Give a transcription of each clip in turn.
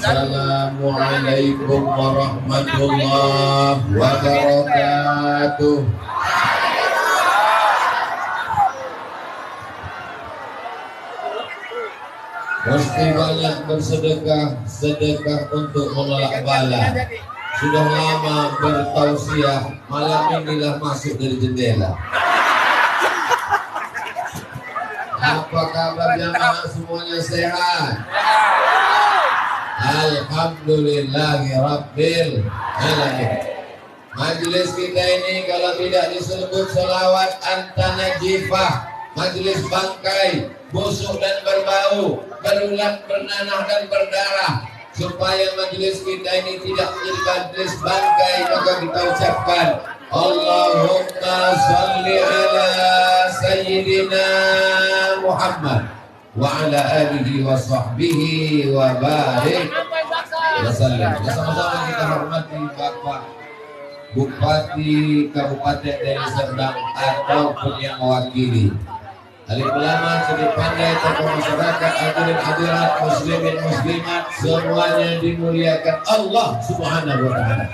Assalamualaikum warahmatullahi wabarakatuh. Mesti banyak bersedekah untuk menolak bala. Sudah lama bertausiah, malam inilah masuk dari jendela. Apa kabar jamaah, semuanya sehat? Alhamdulillahi Rabbil Alamin. Majelis kita ini kalau tidak disebut selawat anta najifah, majelis bangkai, busuk dan berbau, berulat, bernanah dan berdarah. Supaya majelis kita ini tidak menjadi majelis bangkai, maka kita ucapkan Allahumma salli ala Sayyidina Muhammad wa ala alihi wa sahbihi wa barik wasallam. Sama-sama kita hormati Bapak Bupati Kabupaten Deli Serdang ataupun yang mewakili, alim ulama, sudut pandai, tokoh masyarakat, hadirin hadirat, muslimin muslimat, semuanya dimuliakan Allah Subhanahu wa taala.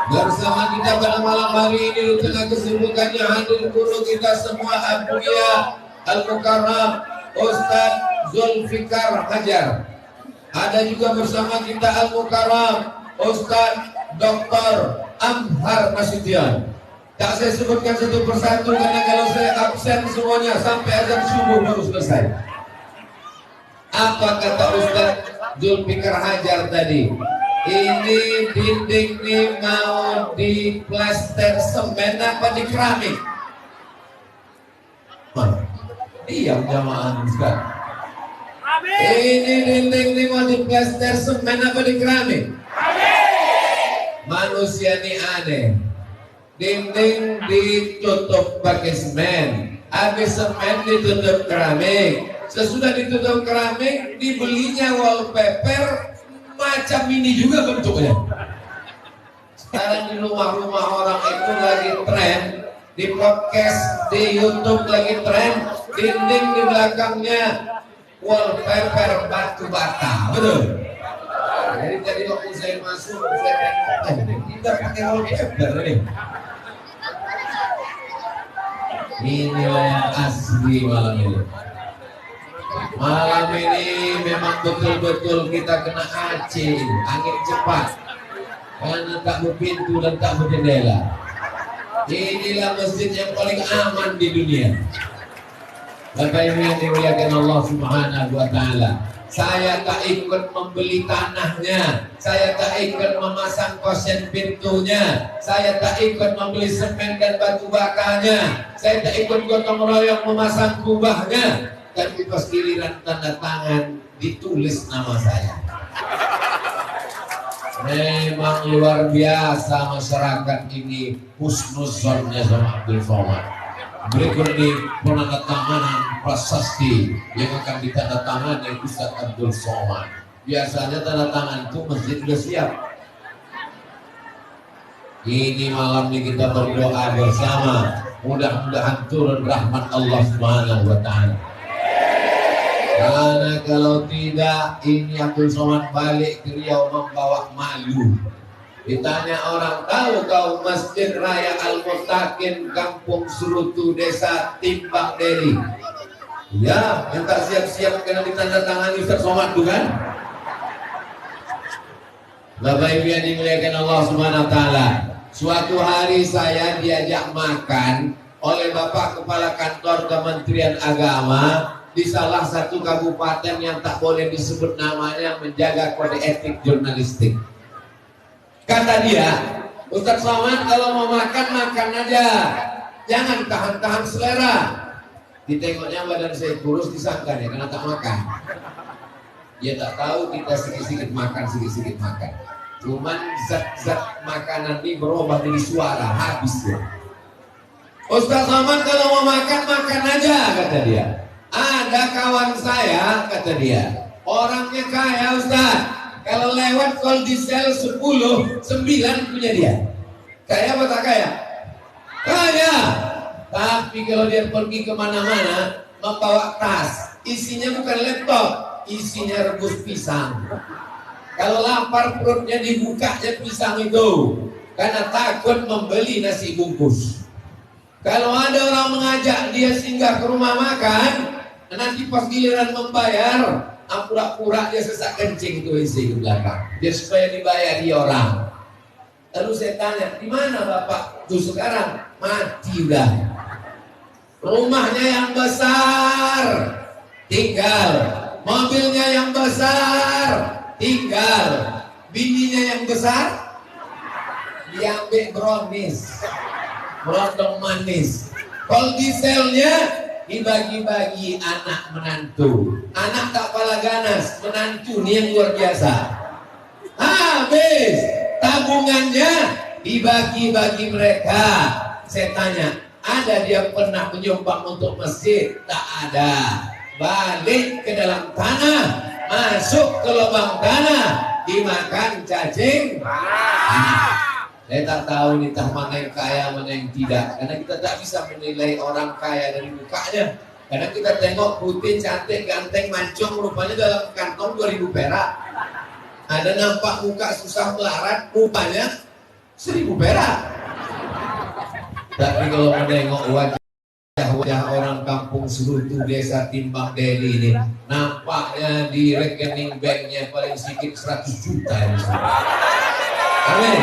Bersama kita pada malam hari ini di tengah kesibukannya hadir guru kita semua, Abuya Al-Mukarram Ustadz Zulfikar Hajar. Ada juga bersama kita Al-Mukarram Ustadz Dr. Amhar Nasution. Tak saya sebutkan satu persatu karena kalau saya absen semuanya sampai azan subuh baru selesai. Apa kata Ustadz Zulfikar Hajar tadi? Ini dinding ini mau di plaster semen apa di keramik? Diam jamaah Ustaz. Ini dinding ini mau di plaster semen apa di keramik? Manusia ini aneh. Dinding ditutup pakai semen, habis semen ditutup keramik. Sesudah ditutup keramik, dibelinya wallpaper macam ini juga bentuknya. Sekarang di rumah-rumah orang itu lagi tren, di podcast, di YouTube lagi tren, dinding di belakangnya wallpaper batu bata, betul? Jadi tadi waktu saya masuk, saya tengok, kita pakai wallpaper ini. Inilah yang asli malam ini. Malam ini memang betul-betul kita kena aceh, angin cepat, karena tak berpintu dan tak berjendela. Inilah masjid yang paling aman di dunia. Bapak Ibu yang dimuliakan Allah Subhanahu wa taala. Saya tak ikut membeli tanahnya, saya tak ikut memasang kosen pintunya, saya tak ikut membeli semen dan batu bakanya, saya tak ikut gotong royong memasang kubahnya. Tapi pas giliran tanda tangan ditulis nama saya. Memang luar biasa masyarakat ini husnuzonnya sama Abdul Somad. Berikut ini penandatanganan prasasti yang akan ditandatangani Ustaz Abdul Somad. Biasanya tanda tangan itu masjid sudah siap. Ini malam ini kita berdoa bersama, mudah-mudahan turun rahmat Allah Subhanahu wa taala. Karena kalau tidak, ini Abdul Somad balik ke Riau membawa malu. Ditanya orang, tahu kau Masjid Raya Al-Mustaqim Kampung Serutu Desa Timbang Deli? Ya, yang tak siap-siap kena ditandatangani Ustaz Somad itu kan? Bapak Ibu yang dimuliakan Allah Subhanahu wa taala. Suatu hari saya diajak makan oleh Bapak Kepala Kantor Kementerian Agama di salah satu kabupaten yang tak boleh disebut namanya, menjaga kode etik jurnalistik. Kata dia, Ustaz Somad kalau mau makan, makan aja, jangan tahan-tahan selera. Ditengoknya badan saya kurus, disangka ya karena tak makan. Dia tak tahu kita sedikit-sedikit makan, sedikit-sedikit makan. Cuman zat-zat makanan ini berubah jadi suara, habis dia. Ustaz Somad kalau mau makan, makan aja, kata dia. Ada kawan saya, kata dia, orangnya kaya Ustaz. Kalau lewat Koldisel 10, 9 punya dia. Kaya apa tak kaya? Kaya. Tapi kalau dia pergi kemana-mana membawa tas, isinya bukan laptop, isinya rebus pisang. Kalau lapar perutnya dibukanya pisang itu, karena takut membeli nasi bungkus. Kalau ada orang mengajak dia singgah ke rumah makan, nanti pas giliran membayar, pura-pura dia sesak kencing tuh isi ke belakang, dia supaya dibayar dia orang. Lalu saya tanya, di mana bapak tuh sekarang? Mati udah. Rumahnya yang besar tinggal, mobilnya yang besar tinggal, bininya yang besar diambil brownies, berondong manis. Kalau dieselnya dibagi-bagi anak menantu, anak tak pala ganas, menantu nih yang luar biasa. Habis tabungannya dibagi-bagi mereka. Saya tanya, ada dia pernah menyumbang untuk masjid? Tak ada. Balik ke dalam tanah, masuk ke lubang tanah, dimakan cacing. Saya tak tahu nih mana yang kaya mana yang tidak, karena kita tak bisa menilai orang kaya dari mukanya. Karena kita tengok putih, cantik, ganteng, mancung, rupanya dalam kantong 2000 perak. Ada nampak muka susah melarat, rupanya 1000 perak. Tapi kalau menengok wajah orang kampung Serutu, desa Timbang Deli ini, nampaknya di rekening banknya paling sedikit 100 juta. Amin.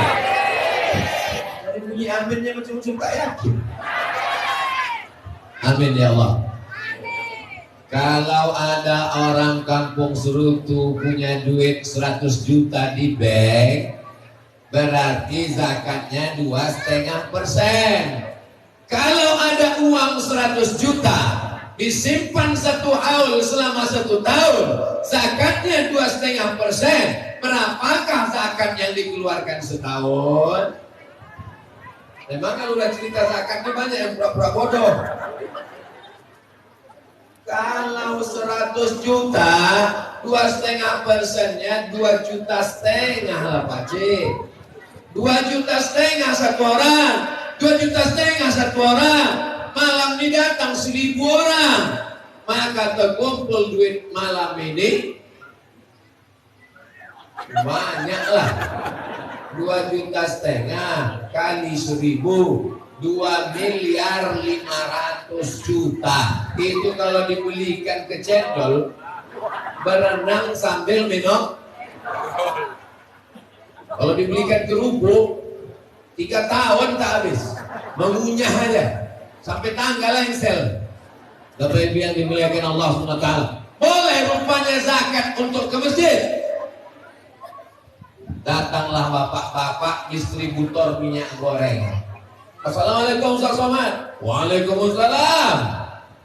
Dari bunyi aminnya macam-macam tak yakin. Amin ya Allah. Kalau ada orang kampung Serutu punya duit 100 juta di bank, berarti zakatnya 2,5%. Kalau ada uang 100 juta disimpan 1 haul selama 1 tahun, zakatnya 2,5%. Berapakah zakat yang dikeluarkan setahun? Memang kalau udah cerita zakatnya banyak yang pura-pura bodoh. Kalau 100 juta, 2,5%-nya 2,5 juta lah Pak Cik. 2,5 juta satu orang, 2,5 juta satu orang. Malam ini datang 1.000 orang, maka terkumpul duit malam ini banyaklah. 2,5 juta kali 1.000, 2,500,000 juta. Itu kalau dibelikan ke cendol, berenang sambil minum. Kalau dibelikan kerupuk 3 tahun tak habis, mengunyah aja sampai tanggal lengsel. Bapak Ibu yang dimuliakan Allah SWT, boleh rupanya zakat untuk ke masjid. Datanglah bapak-bapak distributor minyak goreng. Assalamualaikum Ustaz Somad. Waalaikumsalam.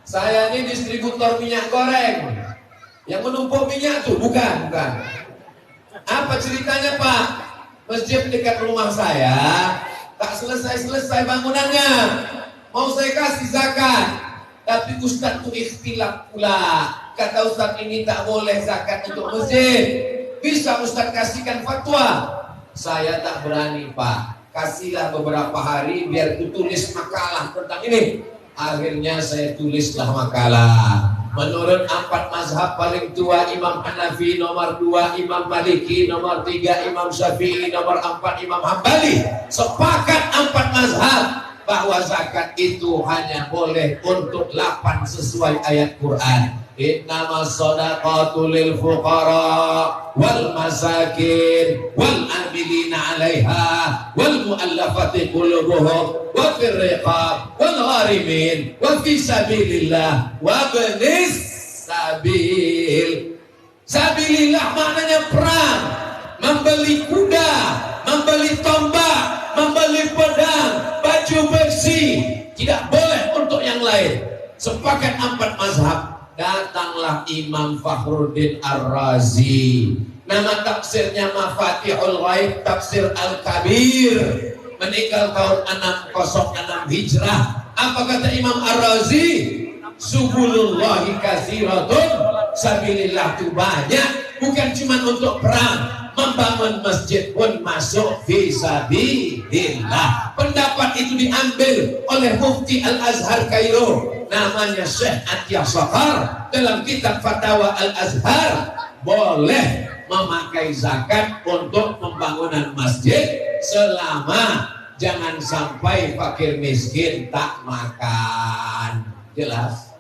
Saya ini distributor minyak goreng. Yang menumpuk minyak tuh bukan. Apa ceritanya Pak? Masjid dekat rumah saya tak selesai bangunannya. Mau saya kasih zakat, tapi Ustaz tuh ikhtilaf pula. Kata Ustaz ini tak boleh zakat untuk masjid. Bisa Ustaz kasihkan fatwa? Saya tak berani Pak. Kasihlah beberapa hari biar ku tulis makalah tentang ini. Akhirnya saya tulislah makalah. Menurut 4 mazhab paling tua, Imam Hanafi nomor 2, Imam Maliki nomor 3, Imam Syafi'i nomor 4, Imam Hambali. Sepakat 4 mazhab bahwa zakat itu hanya boleh untuk 8 sesuai ayat Quran. Innamas shadaqatu lil fuqara wal masakin wal amilina 'alaiha wal mu'allafati qulubuhum wa fir riqab wal gharimin wa fi sabilillah wa ibnis sabil. Sabilillah maknanya perang, membeli kuda, membeli tombak, membeli pedang, baju bersih, tidak boleh untuk yang lain. Sepakat 4 mazhab. Datanglah Imam Fakhruddin Ar-Razi, nama tafsirnya Mafatihul Ghaib, tafsir Al-Kabir, meninggal tahun 606 Hijrah. Apa kata Imam Ar-Razi? Subulullahi katsiratun, sabilillah itu banyak, bukan cuma untuk perang. Membangun masjid pun masuk fisabilillah. Pendapat itu diambil oleh Mufti Al-Azhar Kairo. namanya Syekh Atiyah Shafar dalam kitab Fatwa Al-Azhar boleh memakai zakat untuk pembangunan masjid selama jangan sampai fakir miskin tak makan. Jelas?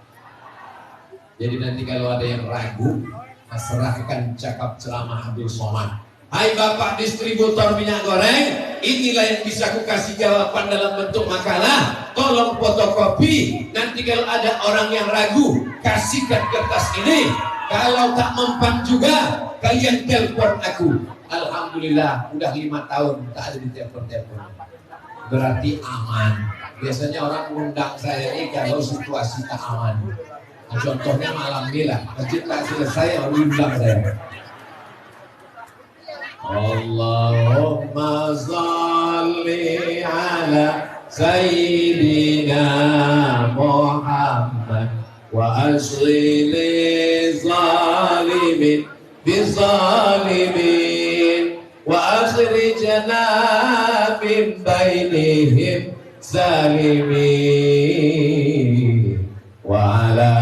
Jadi nanti kalau ada yang ragu, serahkan cakap ceramah Abdul Somad. Hai Bapak distributor minyak goreng, inilah yang bisa aku kasih jawaban dalam bentuk makalah. Tolong fotokopi. Nanti kalau ada orang yang ragu, kasihkan kertas ini. Kalau tak mempan juga, kalian telepon aku. Alhamdulillah, udah 5 tahun tak ada di telepon-telepon. Berarti aman. Biasanya orang mengundang saya ini kalau situasi tak aman. Nah, contohnya malam ini lah, masjid tak selesai, lalu undang saya. Allahumma salli ala Sayyidina Muhammad wa asli zalimin bizalimin wa akhrijna min bainihim zalimin wa ala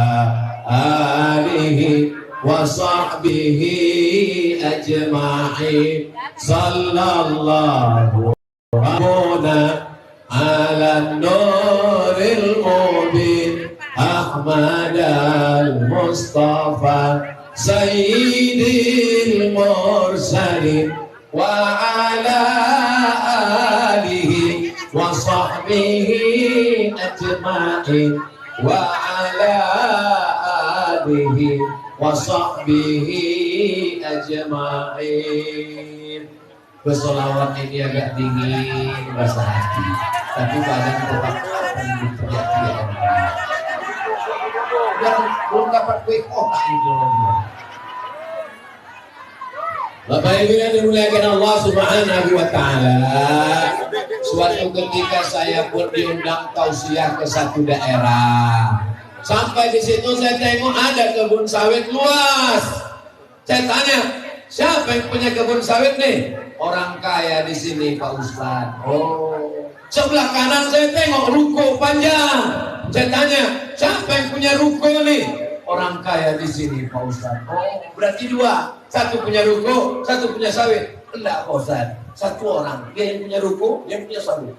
alihi wa sahbihi ajma'in sallallahu rabbuna ala nuril mubin Ahmad al-Mustafa sayyidil mursalin wa ala alihi wa sahbihi ajma'in wa ala alihi wa sahbihi ajma'in. Bersolawat ini agak dingin rasa hati, tapi badan tetap teriak-teriak. Dan belum dapat kue kotak itu. Bapak Ibu yang dimuliakan Allah Subhanahu wa taala, suatu ketika saya pun diundang tausiah ke satu daerah. Sampai di situ saya tengok ada kebun sawit luas. Saya tanya, siapa yang punya kebun sawit nih? Orang kaya di sini Pak Ustaz. Oh, sebelah kanan saya tengok ruko panjang. Saya tanya, siapa yang punya ruko nih? Orang kaya di sini Pak Ustaz. Oh, berarti dua. Satu punya ruko, satu punya sawit. Enggak Pak Ustaz, satu orang. Dia yang punya ruko, dia yang punya sawit.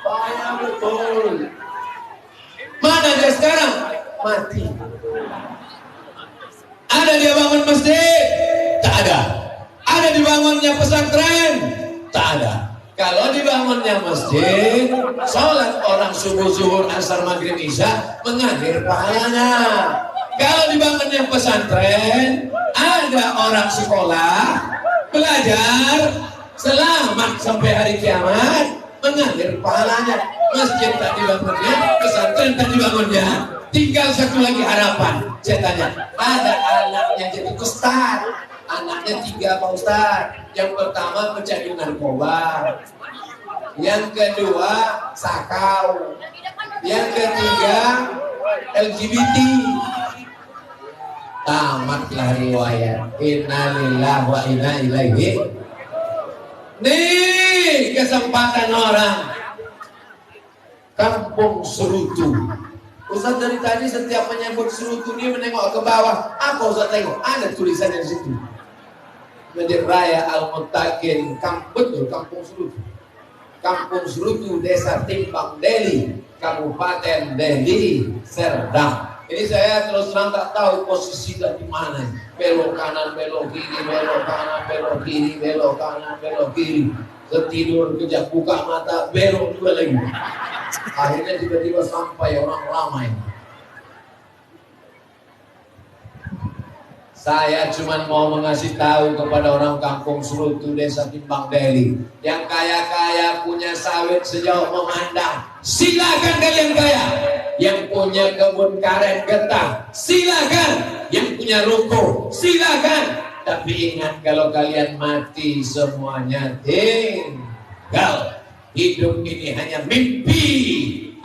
Kaya betul. Mana dia sekarang? Mati. Ada dia bangun masjid? Tak ada. Ada dibangunnya pesantren? Tak ada. Kalau dibangunnya masjid, sholat orang subuh, zuhur, asar, maghrib, isya, mengalir pahalanya. Kalau dibangunnya pesantren, ada orang sekolah, belajar, selamat sampai hari kiamat, mengalir pahalanya. Masjid tak dibangunnya, pesantren tak dibangunnya, tinggal satu lagi harapan. Saya tanya, ada anaknya jadi ustaz? Anaknya 3 Pak Ustaz. Yang pertama pecandu narkoba, yang kedua sakau, yang ketiga LGBT. Tamatlah riwayat. Innalillahi wa inna ilaihi. Nih kesempatan orang Kampung Serutu. Ustaz dari tadi setiap menyebut Serutu dia menengok ke bawah. Apa Ustaz tengok? Ada tulisannya di situ. Masjid Raya Al-Muttaqin, Kampung Serutu. Kampung Serutu, Desa Timbang Deli, Kabupaten Deli Serdang. Ini saya terus terang tak tahu posisi di mana. Belok kanan, belok kiri, belok kanan, belok kiri, belok kanan, belok kiri. Tertidur, kejap buka mata, belok juga lagi. Akhirnya tiba-tiba sampai orang ramai. Saya cuma mau mengasih tahu kepada orang Kampung Serutu, Desa Timbang Deli, yang kaya-kaya punya sawit sejauh memandang, silakan kalian kaya. Yang punya kebun karet getah, silakan. Yang punya ruko, silakan. Tapi ingat, kalau kalian mati semuanya tinggal. Hidup ini hanya mimpi.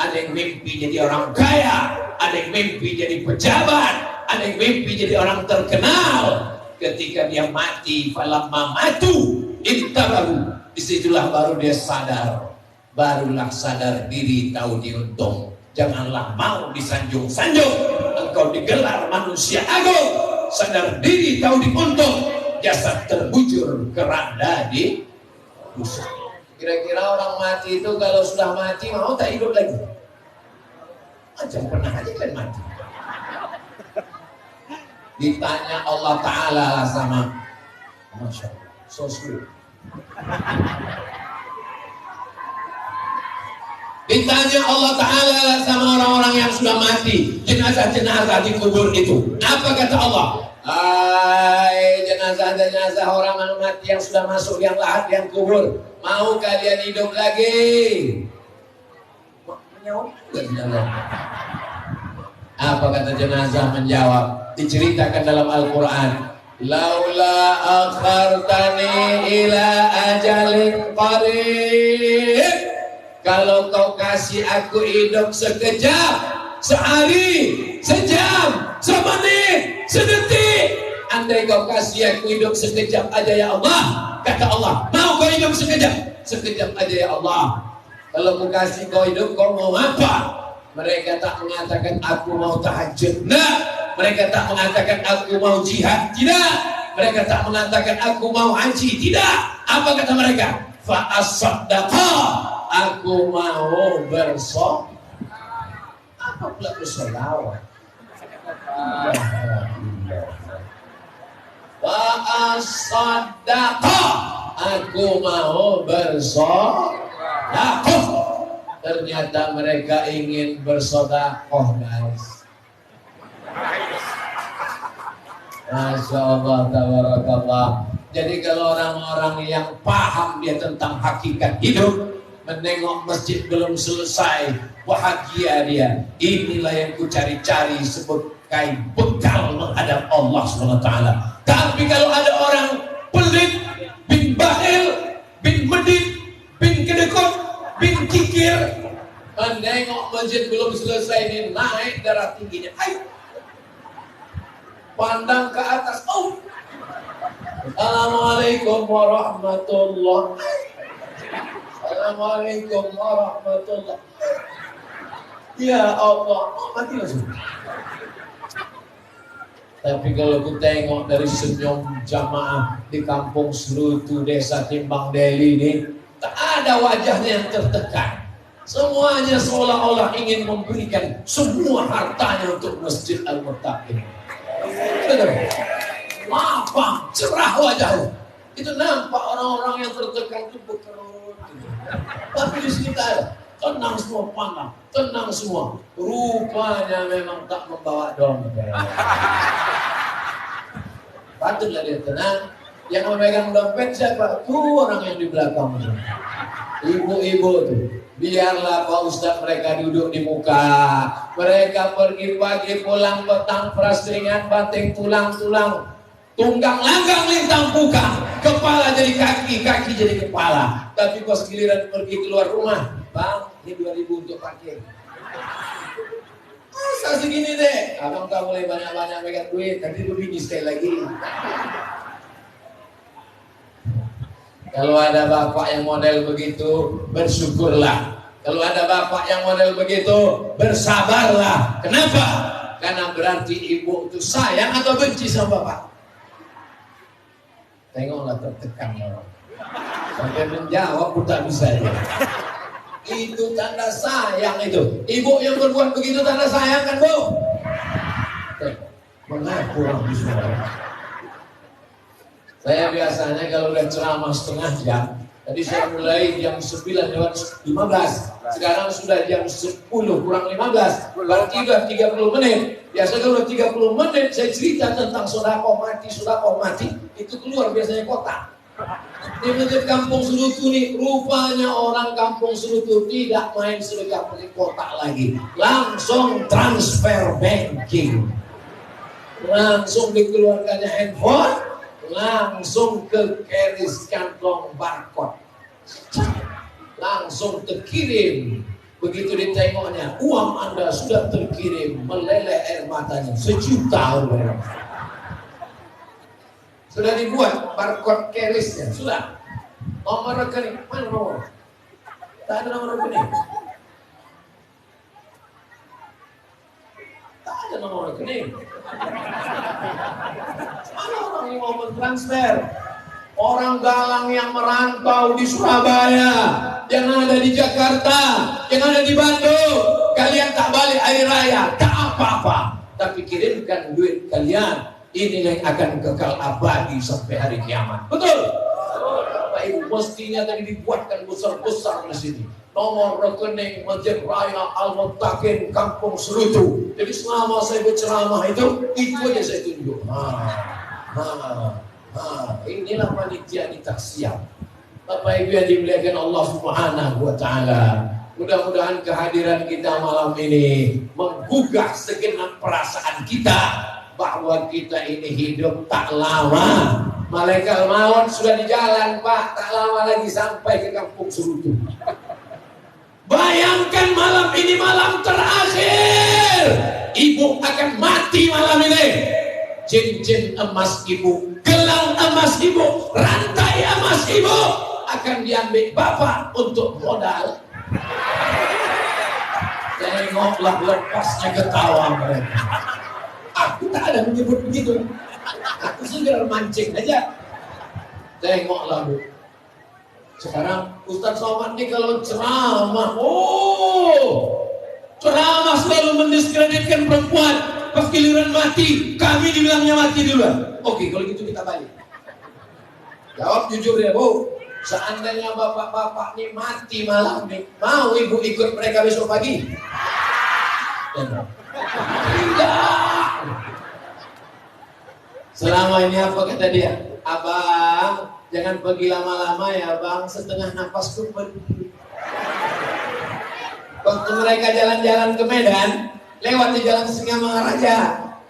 Ada yang mimpi jadi orang kaya, ada yang mimpi jadi pejabat, ada yang mimpi jadi orang terkenal. Ketika dia mati, falamma matu intabahu, disitulah baru dia sadar. Barulah sadar diri, tahu diuntung. Janganlah mau disanjung-sanjung, engkau digelar manusia agung, sadar diri tahu diuntung, jasad terbujur keranda di busuk. Kira-kira orang mati itu kalau sudah mati mau tak hidup lagi? Macam pernah aja kan mati. Ditanya Allah Ta'ala lah sama, Masya Allah, so sweet. Ditanya Allah Ta'ala sama orang-orang yang sudah mati, jenazah-jenazah di kubur itu. Apa kata Allah? Hai jenazah-jenazah orang yang mati yang sudah masuk yang lahat yang kubur, mau kalian hidup lagi? Apa kata jenazah menjawab? Diceritakan dalam Al-Quran, laula akhartani ila ajalin qarib, kalau kau kasih aku hidup sekejap, sehari, sejam, semenit, sedetik, andai kau kasih aku hidup sekejap aja ya Allah, kata Allah, mau kau hidup sekejap? Sekejap aja ya Allah. Kalau aku kasih kau hidup, kau mau apa? Mereka tak mengatakan aku mau tahajud, nah. Mereka tak mengatakan aku mau jihad, tidak. Mereka tak mengatakan aku mau haji, tidak. Apa kata mereka? Fa as-saddaqa, aku mau bersedekah. Apa pula bersedekah? Fa as-saddaqa, aku mau bersedekah. Ternyata mereka ingin bersedekah, guys. Masya Allah, tabarakallah. Jadi kalau orang-orang yang paham dia tentang hakikat hidup, menengok masjid belum selesai, bahagia dia. Inilah yang ku cari-cari sebagai bekal menghadap Allah SWT. Tapi kalau ada orang pelit, bin bahil, bin medit, bin kedekut, bin kikir, menengok masjid belum selesai, ini naik darah tingginya. Ayo, pandang ke atas. Oh, Assalamualaikum warahmatullahi. Assalamualaikum warahmatullahi. Ya Allah, mati langsung. Tapi kalau ku tengok dari senyum jamaah di kampung Serutu, desa Timbang Deli ini, tak ada wajahnya yang tertekan. Semuanya seolah-olah ingin memberikan semua hartanya untuk Masjid Al-Muttaqin. Lapang, cerah wajahnya. Itu nampak orang-orang yang tertekan itu berkerut. Tapi di sini tak ada. Tenang semua, pandang, tenang semua. Rupanya memang tak membawa dompet. Patutlah dia tenang. Yang memegang dompet siapa? Tuh orang yang di belakang. Ibu-ibu tuh. Biarlah Pak Ustadz mereka duduk di muka. Mereka pergi pagi, pulang petang, peras ringan, banting tulang-tulang, tunggang langgang lintang buka, kepala jadi kaki, kaki jadi kepala. Tapi pas giliran pergi keluar rumah, bang, ini 2.000 untuk parkir. Masa segini deh, abang tak mulai banyak-banyak megang duit, nanti itu bini sekali lagi. Kalau ada bapak yang model begitu, bersyukurlah. Kalau ada bapak yang model begitu, bersabarlah. Kenapa? Karena berarti ibu itu sayang atau benci sama bapak. Tengoklah tertekan orang. Sampai menjawab pun tak bisa ya. Itu tanda sayang itu. Ibu yang berbuat begitu tanda sayang kan, Bu? Mengaku orang bisa. Saya biasanya kalau udah ceramah setengah jam, tadi saya mulai jam 9:15, sekarang sudah jam 10 kurang 15, berarti udah 30 menit. Biasanya kalau udah 30 menit saya cerita tentang sedekah mati, itu keluar biasanya kotak. Di masjid Kampung Serutu nih, rupanya orang Kampung Serutu tidak main sedekah pakai kotak lagi, langsung transfer banking, langsung dikeluarkannya handphone, langsung ke keris kantong barcode, langsung terkirim. Begitu ditengoknya, uang Anda sudah terkirim, meleleh air matanya, 1 juta orang. Sudah dibuat barcode kerisnya, sudah. Nomor rekening, mana nomor? Tak ada nomor rekening. ada nomor rekening. Mana orang yang mau mentransfer? Orang Galang yang merantau di Surabaya, yang ada di Jakarta, yang ada di Bandung, kalian tak balik hari raya, tak apa-apa, tapi kirimkan duit kalian, ini yang akan kekal abadi sampai hari kiamat. Betul? Bapak Ibu, mestinya tadi dibuatkan besar-besar di sini. Nomor rekening Masjid Raya Al-Muttaqin Kampung Serutu. Jadi selama saya berceramah itu aja saya tunjuk. Inilah panitia tak siap. Bapak Ibu yang dimuliakan Allah Subhanahu wa Ta'ala, mudah-mudahan kehadiran kita malam ini menggugah segenap perasaan kita bahwa kita ini hidup tak lama. Malaikat maut sudah di jalan, Pak, tak lama lagi sampai ke Kampung Serutu. Bayangkan malam ini malam terakhir. Ibu akan mati malam ini. Cincin emas ibu, gelang emas ibu, rantai emas ibu akan diambil bapak untuk modal. Tengoklah lepasnya ketawa mereka. Aku tak ada menyebut begitu. Aku segera mancing aja. Tengoklah Bu. Sekarang Ustaz Somad ini kalau ceramah, ceramah selalu mendiskreditkan perempuan. Pas giliran mati, kami dibilangnya mati duluan. Oke, kalau gitu kita balik. Jawab jujur ya Bu. Seandainya bapak-bapak ini mati malam nih, mau ibu ikut mereka besok pagi? Tidak. Selama ini apa kata dia? Abang, jangan pergi lama-lama ya bang, setengah nafas pun berhenti. Waktu mereka jalan-jalan ke Medan, lewat di jalan Singamangaraja,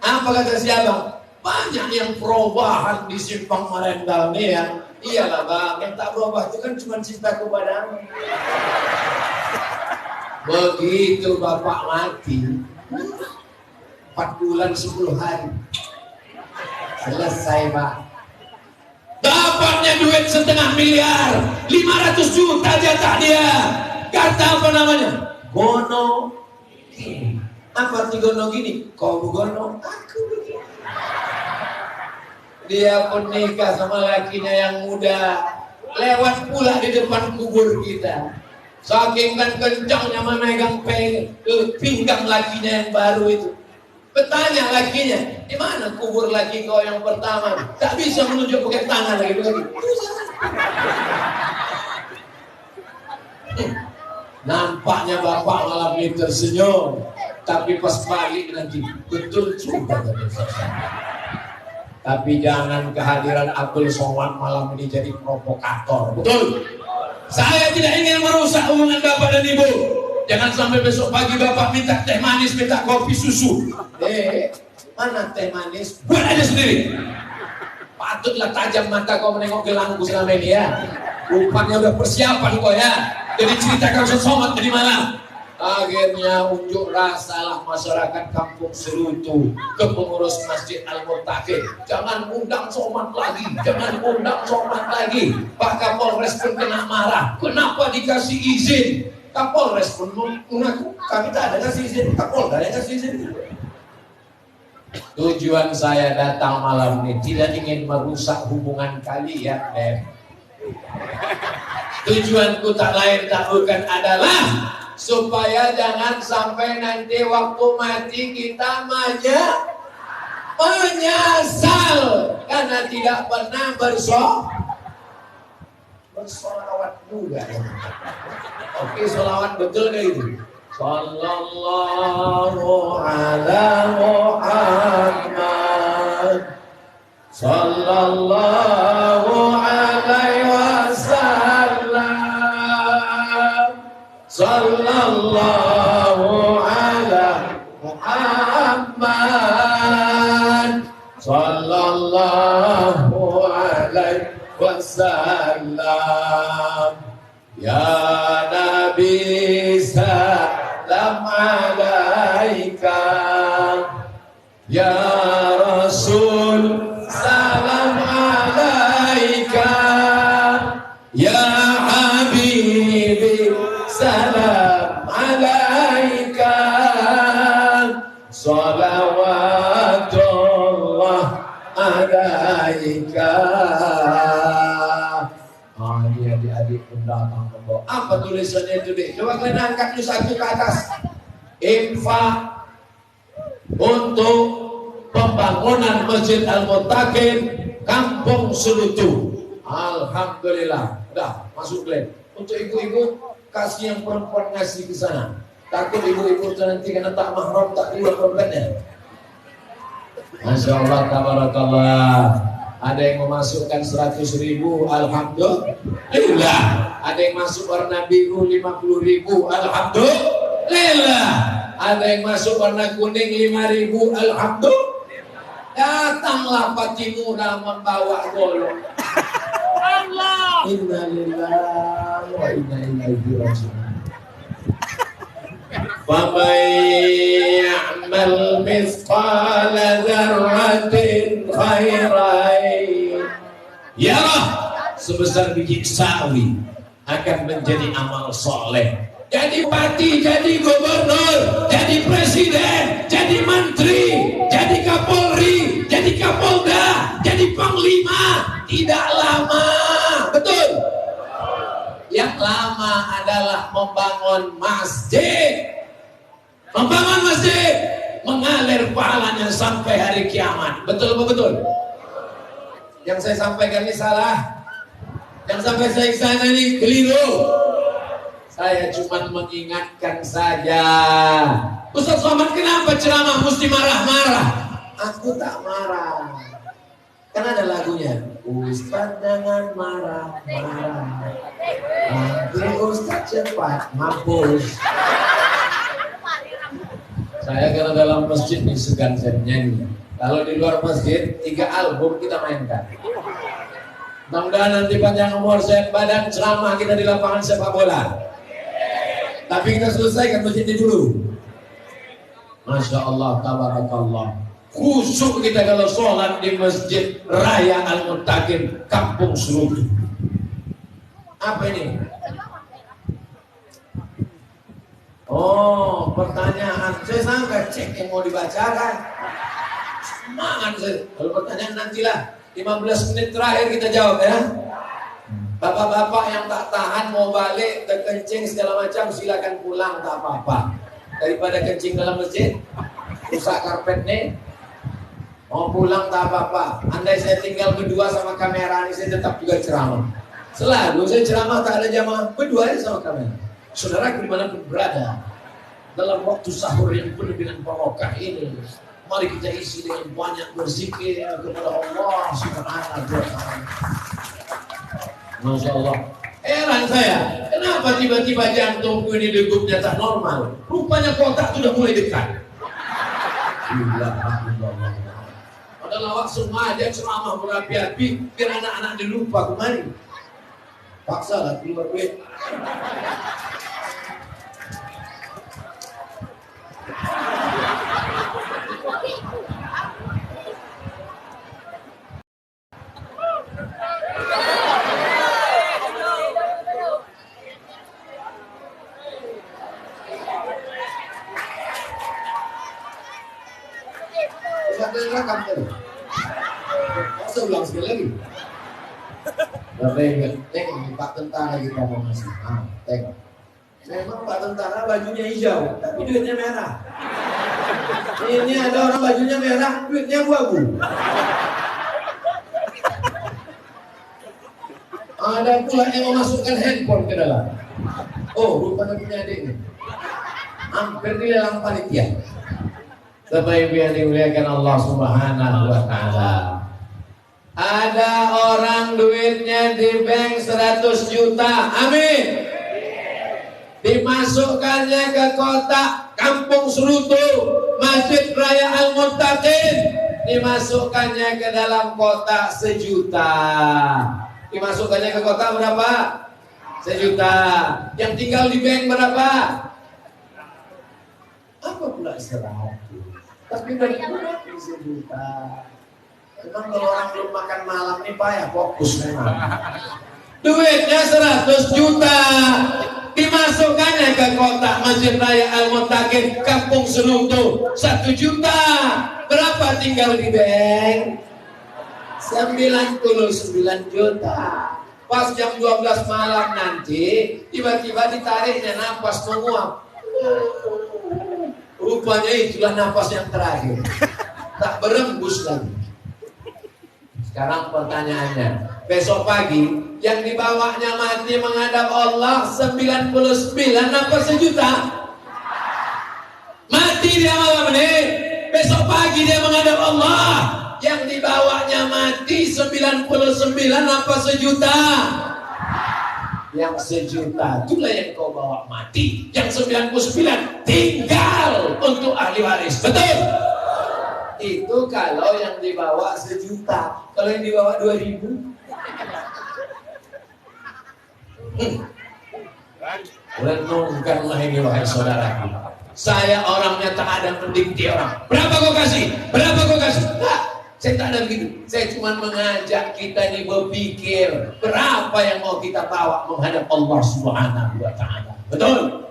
apa kata si abang? Banyak yang perubahan di Simpang Marendal nih ya. Iyalah bang, yang tak berubah itu kan cuma cinta kepadamu. Begitu bapak mati, 4 bulan 10 hari selesai pak. Dapatnya duit 500 miliar, 500 juta jatah dia. Kata apa namanya? Gono gini. Apa arti gono gini? Kau gono, aku begini. Dia pun nikah sama lakinya yang muda, lewat pula di depan kubur kita. Saking kan kencangnya memegang pinggang lakinya yang baru itu. Bertanya lakinya, di mana kubur laki kau yang pertama? Tak bisa menunjuk pakai tangan lagi. Nampaknya bapak malam ini tersenyum, tapi pas balik nanti betul juga. Tapi jangan kehadiran Abdul Somad malam ini jadi provokator. Betul? Saya tidak ingin merusak hubungan bapak dan ibu. Jangan sampai besok pagi bapak minta teh manis, minta kopi susu. Mana teh manis? Buat aja sendiri. Patutlah tajam mata kau menengok gelangku selama ini ya. Rupanya udah persiapan kau ya. Jadi ceritakan Somad tadi malam. Akhirnya unjuk rasalah masyarakat Kampung Serutu ke pengurus Masjid Al-Muttaqin. Jangan undang Somad lagi, jangan undang Somad lagi. Pak Kapolres pun kena marah. Kenapa dikasih izin? Kapolres pun mengaku kami tak ada kasih izin. Kapolda yang kasih izin. Tujuan saya datang malam ini tidak ingin merusak hubungan kalian, Tujuanku tak lain tak bukan adalah supaya jangan sampai nanti waktu mati kita menyesal karena tidak pernah bersolawat juga. Oke, solawat betul gak itu? Sallallahu ala Muhammad, sallallahu alaihi wasallam, sallallahu ala Muhammad, sallallahu alaihi wasallam. Ya Nabi salam alaika, ya Rasul salam alaika, ya Habibi salam alaika, salawat Apa tulisannya itu deh? Coba kalian angkat dulu satu ke atas. Infak untuk pembangunan Masjid Al-Muttaqin Kampung Selutu. Alhamdulillah. Udah masuk Glenn. Untuk ibu-ibu kasih yang perempuan ngasih ke sana. Takut ibu-ibu itu nanti kena tak mahram tak keluar dompetnya. Masya Allah, tabarakallah. Ada yang memasukkan 100.000, alhamdulillah. Ada yang masuk warna biru 50.000, alhamdulillah. Ada yang masuk warna kuning 5.000, alhamdulillah. Datanglah Pak Timura membawa golong. Allah. Innalillahi wa inna ilaihi raji'un. وَمَنْ يَعْمَلْ مِثْقَالَ ذَرَّةٍ خَيْرًا يَرَهُ. Sebesar biji sawi akan menjadi amal soleh. Jadi bupati, jadi gubernur, jadi presiden, jadi menteri, jadi kapolri, jadi kapolda, jadi panglima. Tidak lama, betul? Yang lama adalah membangun masjid. Membangun masjid mengalir pahalanya sampai hari kiamat. Betul apa betul? Yang saya sampaikan ini salah. Yang sampai saya ke sana ini keliru. Saya cuma mengingatkan saja. Ustaz Somad, kenapa ceramah mesti marah-marah? Aku tak marah. Kan ada lagunya. Ustaz jangan marah-marah. Nanti Ustaz cepat mampus. Saya karena dalam masjid nih segan saya nyanyi. Kalau di luar masjid 3 album kita mainkan. Mudah-mudahan nanti panjang umur sehat badan ceramah kita di lapangan sepak bola. Tapi kita selesaikan masjid ini dulu. Masya Allah, tabarakallah. Khusyuk kita kalau sholat di Masjid Raya Al-Muttaqin Kampung Selutu. Apa ini? Oh, pertanyaan. Saya sangka cek yang mau dibacakan. Semangat saya. Kalau pertanyaan nantilah 15 menit terakhir kita jawab ya. Bapak-bapak yang tak tahan mau balik kencing segala macam silakan pulang, tak apa-apa. Daripada kencing dalam masjid, rusak karpet nih. Mau pulang tak apa-apa. Andai saya tinggal berdua sama kamera ini, saya tetap juga ceramah. Selalu saya ceramah tak ada jamaah, berdua aja sama kamera. Saudara dimanapun berada, dalam waktu sahur yang penuh dengan barokah ini, mari kita isi dengan banyak berzikir kepada Allah Subhanahu wa Ta'ala. Masya Allah. Heran saya, kenapa tiba-tiba jantungku ini degupnya tak normal? Rupanya kotak sudah mulai dekat. Padahal awak semua aja ceramah berapi-api, biar anak-anak dilupa kemari. Paksalah keluar duit. Rekam tadi. Masa ulang sekali lagi. Tengok Pak Tentara kita mau ngasih. Tengok. Memang Pak Tentara bajunya hijau, tapi duitnya merah. Ini ada orang bajunya merah, duitnya abu-abu. Ada pula yang memasukkan handphone ke dalam. Oh, rupanya punya adiknya. Hampir di dalam panitia. Bapak Ibu yang dimuliakan Allah Subhanahu wa Ta'ala. Ada orang duitnya di bank 100 juta. Amin. Dimasukkannya ke kotak Kampung Selutu Masjid Raya Al-Muttaqin. Dimasukkannya ke dalam kotak 1 juta. Dimasukkannya ke kotak berapa? 1 juta. Yang tinggal di bank berapa? Apa pula 100? Tapi dari mana 1 juta? Memang kalau orang belum makan malam ini payah fokus memang. Duitnya 100 juta. Dimasukkannya ke kotak Masjid Raya Al-Muttaqin Kampung Selutu 1 juta. Berapa tinggal di bank? 99 juta. Pas jam 12 malam nanti, tiba-tiba ditariknya napas menguap. Rupanya itulah napas yang terakhir. Tak berembus lagi. Sekarang pertanyaannya, besok pagi yang dibawanya mati menghadap Allah 99 apa sejuta? Mati dia malam ini, besok pagi dia menghadap Allah. Yang dibawanya mati 99 apa sejuta? Yang sejuta itulah yang kau bawa mati. Yang 99 tinggal untuk ahli waris. Betul? Itu kalau yang dibawa sejuta. Kalau yang dibawa 2000, renungkanlah ini wahai saudaraku. Saya orangnya tak ada mendikti orang. Berapa kau kasih? Berapa kau kasih? Enggak. Saya tak ada begitu. Saya cuma mengajak kita ini berpikir berapa yang mau kita bawa menghadap Allah Subhanahu wa Ta'ala. Betul?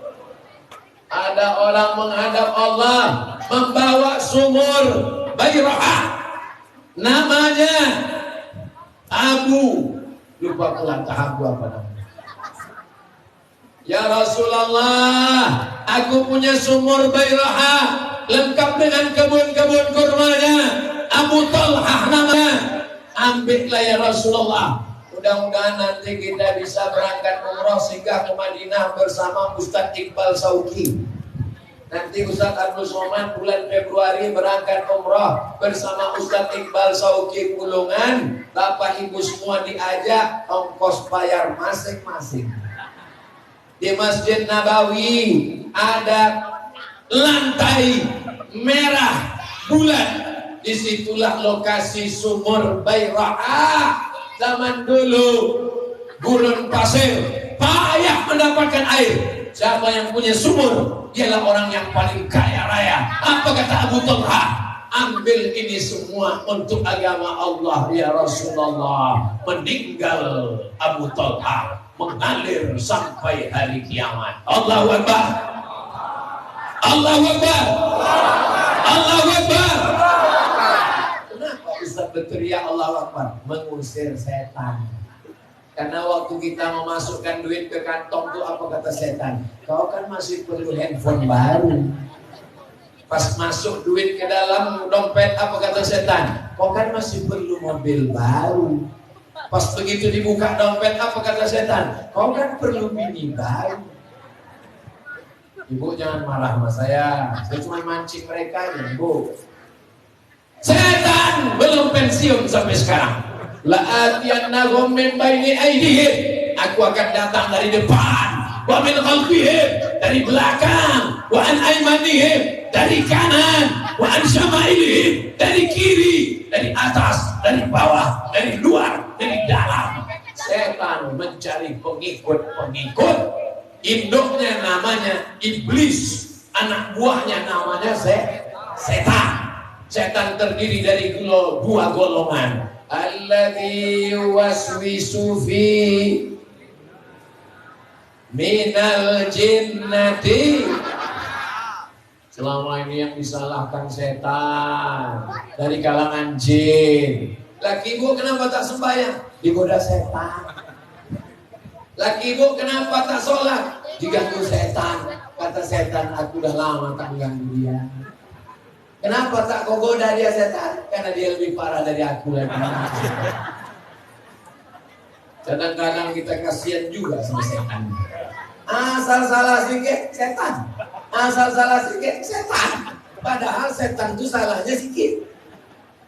Ada orang menghadap Allah membawa sumur Bayra'ah, namanya Abu, lupa pulang ke Abu apa namanya. Ya Rasulullah, aku punya sumur Bayra'ah lengkap dengan kebun-kebun kurmanya. Abu Talhah namanya. Ambillah ya Rasulullah. Mudah-mudahan nanti kita bisa berangkat umrah singgah ke Madinah bersama Ustaz Iqbal Sauki. Nanti Ustaz Abdul Somad bulan Februari berangkat umrah bersama Ustaz Iqbal Sauki Pulungan. Bapak Ibu semua diajak, ongkos bayar masing-masing. Di Masjid Nabawi ada lantai merah bulat. Disitulah lokasi sumur Bayra'ah. Zaman dulu gurun pasir, payah mendapatkan air. Siapa yang punya sumur, dialah orang yang paling kaya raya. Apa kata Abu Talha? Ambil ini semua untuk agama Allah ya Rasulullah. Meninggal Abu Talha, mengalir sampai hari kiamat. Allahu Akbar. Allahu Akbar. Allahu Akbar. Kenapa Ustaz berteriak Allahu Akbar? Mengusir setan. Karena waktu kita memasukkan duit ke kantong itu apa kata setan? Kau kan masih perlu handphone baru. Pas masuk duit ke dalam dompet apa kata setan? Kau kan masih perlu mobil baru. Pas begitu dibuka dompet apa kata setan? Kau kan perlu bini baru. Ibu jangan marah sama saya cuma mancing mereka ya, Ibu. Setan belum pensiun sampai sekarang. La'atiyannahum min baini aydihim, aku akan datang dari depan, wa min khalfihim, dari belakang, wa an aymanihim, dari kanan, wa an syama'ilihim, dari kiri, dari atas, dari bawah, dari luar, dari dalam. Setan mencari pengikut-pengikut. Induknya namanya iblis, anak buahnya namanya setan. Setan terdiri dari dua golongan. Alladzi yuwaswisu fi minal jinnati. Selama ini yang disalahkan setan dari kalangan jin. Laki ibu kenapa tak sembahyang? Digoda setan. Laki ibu kenapa tak sholat? Diganggu setan. Kata setan, aku udah lama tak mengganggu dia. Kenapa tak kau goda dia setan? Karena dia lebih parah dari aku lagi. Kadang-kadang kita kasihan juga sama setan. Asal salah sedikit setan, asal salah sedikit setan. Padahal setan itu salahnya sedikit,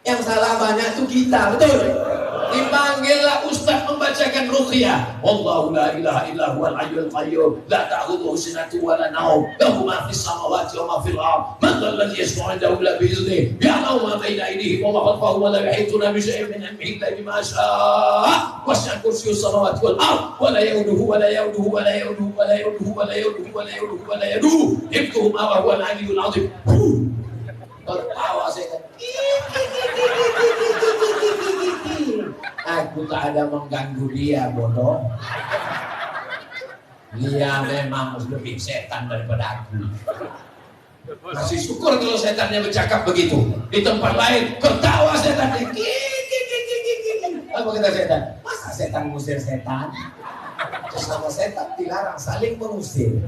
yang salah banyak itu kita, betul? Dipanggillah ustaz membacakan ruqyah. Wallahu la ilaha illa huwal hayyul qayyum, la ta'khudhuhu sinatun wa la nawm, lahu ma fis samawati wa ma fil ardh, man dhal ladzi yashfa'u 'indahu illa bi idhnihi, ya'lamu ma bayna aydihim wa ma khalfahum wa la yuhituna bi shay'in min 'ilmihi illa bima sha'a, wasi'a kursiyyuhu samawati wal ardh wa la ya'uduhu wa la ya'uduhu wa la ya'uduhu wa la ya'uduhu wa la ya'uduhu wa la ya'uduhu wa la ya'uduhu hifdhuhuma wa huwal 'aliyyul 'azim. Tertawa saya kan. Aku tak ada mengganggu dia, bodoh. Dia memang lebih setan daripada aku. Masih syukur kalau setannya bercakap begitu. Di tempat lain ketawa setan. Apa kata setan? Masa setan ngusir setan. Sesama setan dilarang saling mengusir.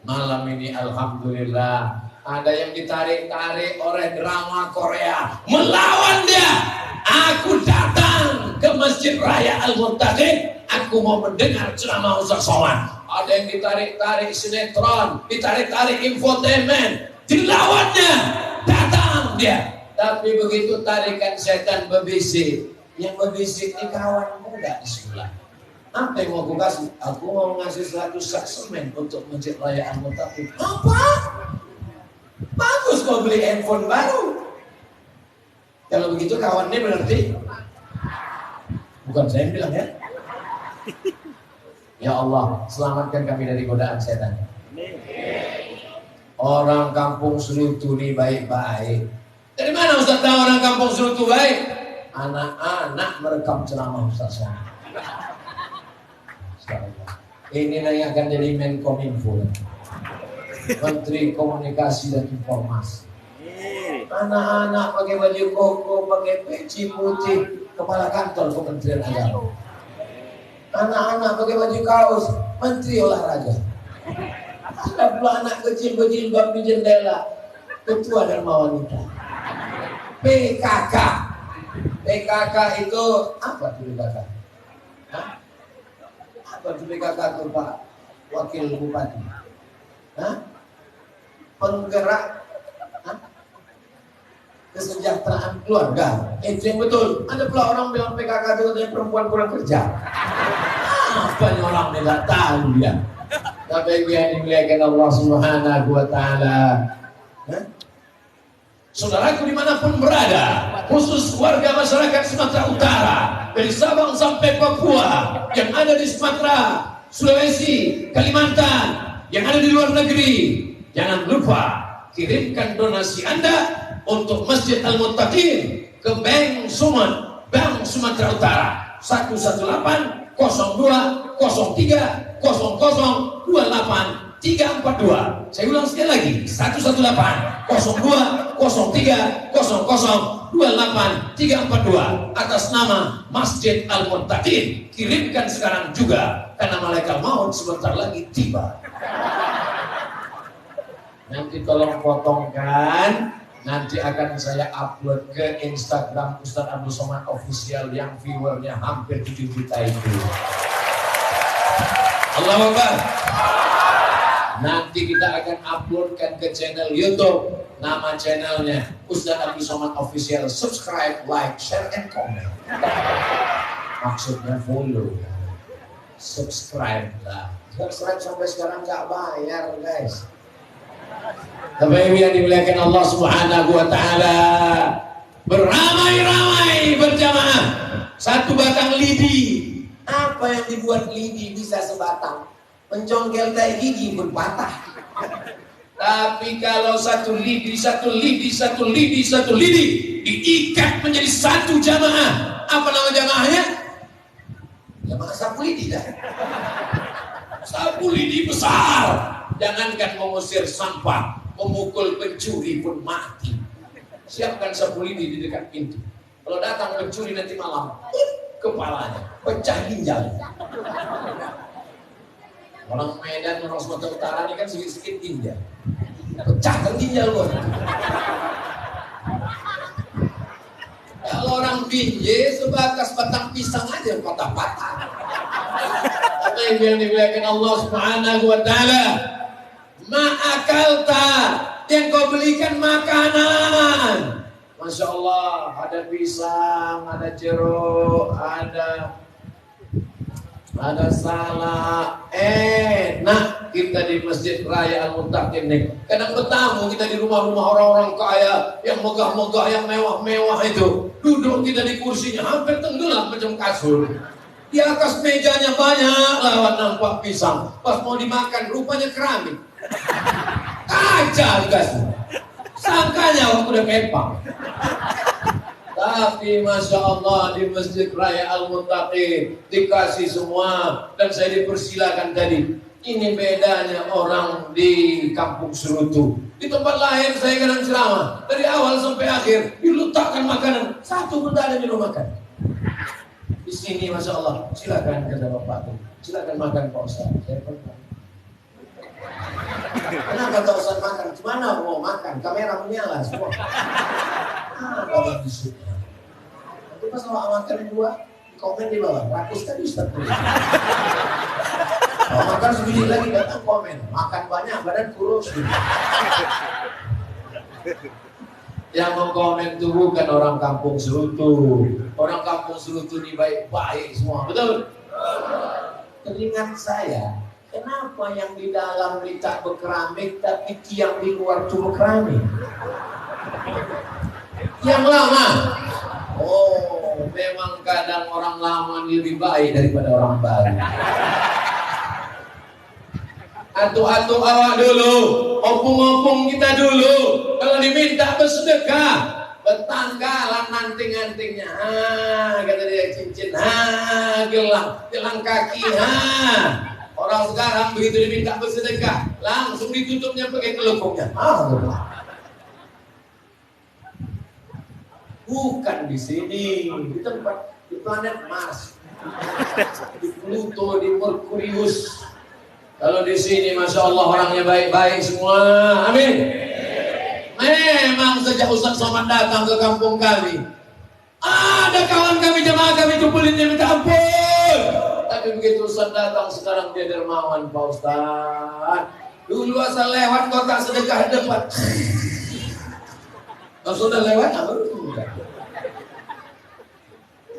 Malam ini alhamdulillah ada yang ditarik-tarik oleh drama Korea melawan dia. Aku datang ke Masjid Raya Al-Muttaqin, aku mau mendengar ceramah Ustaz Somad. Ada yang ditarik-tarik sinetron, ditarik-tarik infotainment, dilawannya, datang dia. Tapi begitu tarikan setan berbisik, yang berbisik ini kawan muda di sebelah. Apa yang mau aku kasih? Aku mau ngasih 100 sak semen untuk Masjid Raya Al-Muttaqin. Apa? Bagus kau beli handphone baru. Kalau begitu kawannya berarti bukan saya yang bilang ya. Ya Allah, selamatkan kami dari godaan setan. Orang kampung Serutu ini baik-baik. Dari mana Ustaz tahu orang kampung Serutu baik? Anak-anak merekam ceramah Ustaz Somad. Ini yang akan jadi Menkominfo, Menteri Komunikasi dan Informasi. Anak-anak pakai baju koko, pakai peci putih, kepala kantor Kementerian Agama. Anak-anak pakai baju kaos, Menteri Olahraga. Ada pula anak kecil berjilbab di jendela, Ketua Dharma Wanita. PKK. PKK itu apa tuh PKK? Hah? Apa tuh PKK tuh Pak Wakil Bupati? Hah? Penggerak kesejahteraan keluarga. Itu yang betul. Ada pula orang bilang PKK itu katanya perempuan kurang kerja. Apa yang orang tidak tahu dia. Tapi yang dimuliakan Allah Subhanahu wa Ta'ala. Saudaraku dimanapun berada, khusus warga masyarakat Sumatera Utara, dari Sabang sampai Papua, yang ada di Sumatera, Sulawesi, Kalimantan, yang ada di luar negeri, jangan lupa kirimkan donasi Anda untuk Masjid Al-Muttaqin ke Bank Sumat, Bank Sumatera Utara 118 02 03 00 28 342. Saya ulang sekali lagi, 118 02 03 00 28 342 atas nama Masjid Al-Muttaqin. Kirimkan sekarang juga karena malaikat maut sebentar lagi tiba. Nanti tolong potongkan, nanti akan saya upload ke Instagram Ustaz Abdul Somad Official yang viewernya hampir 7 juta itu. Allahu Akbar. Nanti kita akan uploadkan ke channel YouTube, nama channelnya Ustaz Abdul Somad Official. Subscribe, like, share, and comment. Maksudnya follow, subscribe lah. Subscribe sampai sekarang nggak bayar guys. Tapi yang dimuliakan Allah Subhanahu wa Ta'ala, beramai-ramai berjamaah satu batang lidi. Apa yang dibuat lidi bisa sebatang? Mencongkel tai gigi pun patah. Tapi kalau satu lidi diikat menjadi satu jamaah, apa nama jamaahnya? Jamaah sapu lidi dah. Sapu lidi besar. Jangankan mengusir sampah, memukul pencuri pun mati. Siapkan sapu lidi di dekat pintu. Kalau datang pencuri nanti malam, kepalanya pecah ginjal. Orang Medan, orang Sumatera Utara ini kan sedikit-sedikit ginjal. Pecahkan ginjal bos. Kalau orang Binjai sebatas batang pisang aja patah-patah. Apa yang dimuliakan Allah Subhanahu wa Ta'ala? Ma'akalta, yang kau belikan makanan. Masya Allah, ada pisang, ada jeruk, ada salak. Enak kita di Masjid Raya Al-Muttaqin nih. Kadang bertamu kita di rumah-rumah orang-orang kaya yang megah-megah, yang mewah-mewah itu. Duduk kita di kursinya hampir tenggelam macam kasur. Di atas mejanya banyak lawan nampak pisang. Pas mau dimakan rupanya keramik. Kaca dikasih. Sangkanya waktu udah kepang. Tapi Masya Allah di Masjid Raya Al-Muttaqin dikasih semua. Dan saya dipersilakan tadi. Ini bedanya orang di kampung Serutu. Di tempat lain saya kadang ceramah. Dari awal sampai akhir diletakkan makanan. Satu pun tak ada minum makan. Di Di sini Masya Allah, silakan kata Bapak tuh, silakan makan Pak Ustaz. Saya pernah. Kenapa Pak Ustaz makan? Gimana mau makan? Kamera menyala semua. Kalau disuruh. Nanti pas awak makan dua, komen di bawah. Rakus tadi Ustaz. Kalau makan sebiji lagi datang komen. Makan banyak, badan kurus. Yang mengkomen itu bukan orang kampung Serutu. Orang kampung Serutu ini baik-baik semua, betul? Teringat saya, kenapa yang di dalam tak berkeramik tapi tiang di luar itu berkeramik? Yang lama. Oh, memang kadang orang lama lebih baik daripada orang baru. Atu-atu awak dulu, opung-opung kita dulu. Kalau diminta bersedekah, bertanggalan nanting-nantingnya. Kata dia cincin, gelang kaki. Orang sekarang begitu diminta bersedekah, langsung ditutupnya pakai telekungnya. Bukan di sini, di tempat di planet Mars, di Pluto, di Merkurius. Kalau di sini, Masya Allah, orangnya baik-baik semua. Amin. Memang sejak Ustaz Somad datang ke kampung kami, ada kawan kami, jemaah kami itu pelitnya minta ampun. Tapi begitu Ustaz datang, sekarang dia dermawan, Pak Ustaz. Dulu asal lewat kotak sedekah depan. Kalau sudah lewat, apa itu?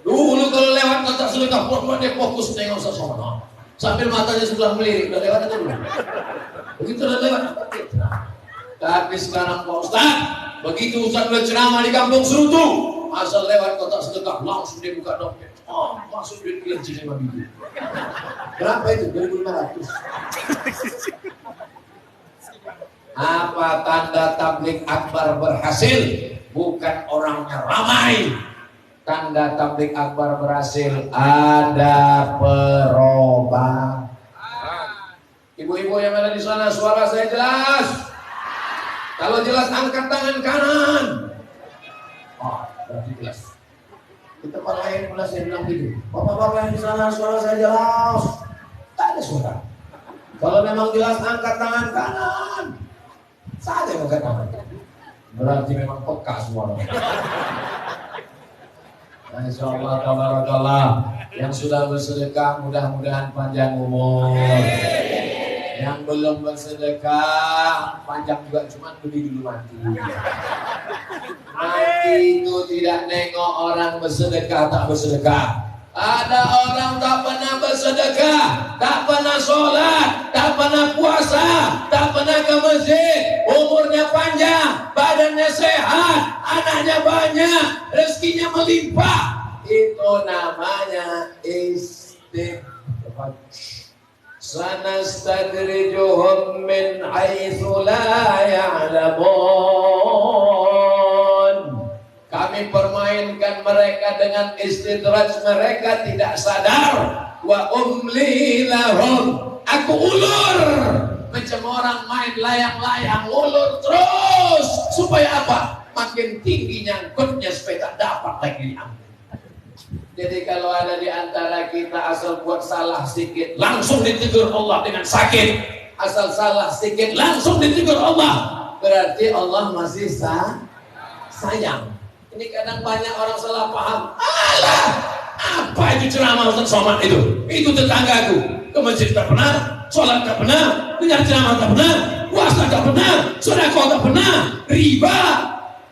Dulu kalau lewat kotak sedekah, dia fokus tengok Ustaz Somad. Sambil matanya sebelah melirik, udah lewat atau belum? Begitu udah lewat, tapi sekarang Pak Ustaz, begitu Ustaz berceramah di kampung Serutu, asal lewat kotak sedekah, langsung dia buka dompet. Masuk duit kelinci 5 biji. Berapa itu? 2.500. Apa tanda tabligh akbar berhasil? Bukan orangnya ramai. Tanda tabligh akbar berhasil, ada perubahan. Ibu-ibu yang ada di sana, suara saya jelas? Kalau jelas angkat tangan kanan. Berarti jelas. Di tempat lain pula saya bilang gitu. Bapak-bapak yang di sana, suara saya jelas? Tak ada suara. Kalau memang jelas angkat tangan kanan. Saya angkat tangan. Berarti memang peka suara. Insya Allah, tabarakallah. Yang sudah bersedekah mudah-mudahan panjang umur. Yang belum bersedekah panjang juga, cuma lebih dulu mati. Mati itu tidak nengok orang bersedekah tak bersedekah. Ada orang tak pernah bersedekah, tak pernah sholat, tak pernah puasa, tak pernah ke masjid, umurnya panjang, badannya sehat, anaknya banyak, rezekinya melimpah. Itu namanya istighfar. Sanastadrijuhum min haitsu la ya'lamun. Kami permainkan mereka dengan istidraj, mereka tidak sadar. Wa umli lahum, aku ulur macam orang main layang-layang, ulur terus supaya apa? Makin tinggi nyangkutnya supaya tak dapat lagi diambil. Jadi kalau ada di antara kita asal buat salah sedikit, langsung ditegur Allah dengan sakit. Asal salah sedikit, langsung ditegur Allah. Berarti Allah masih sayang. Ini kadang banyak orang salah paham. Alah, apa itu ceramah Ustaz Somad itu? Itu tetanggaku. Ke masjid tak pernah, sholat tak pernah, dengar ceramah tak pernah, puasa tak pernah, sedekah tak pernah, riba,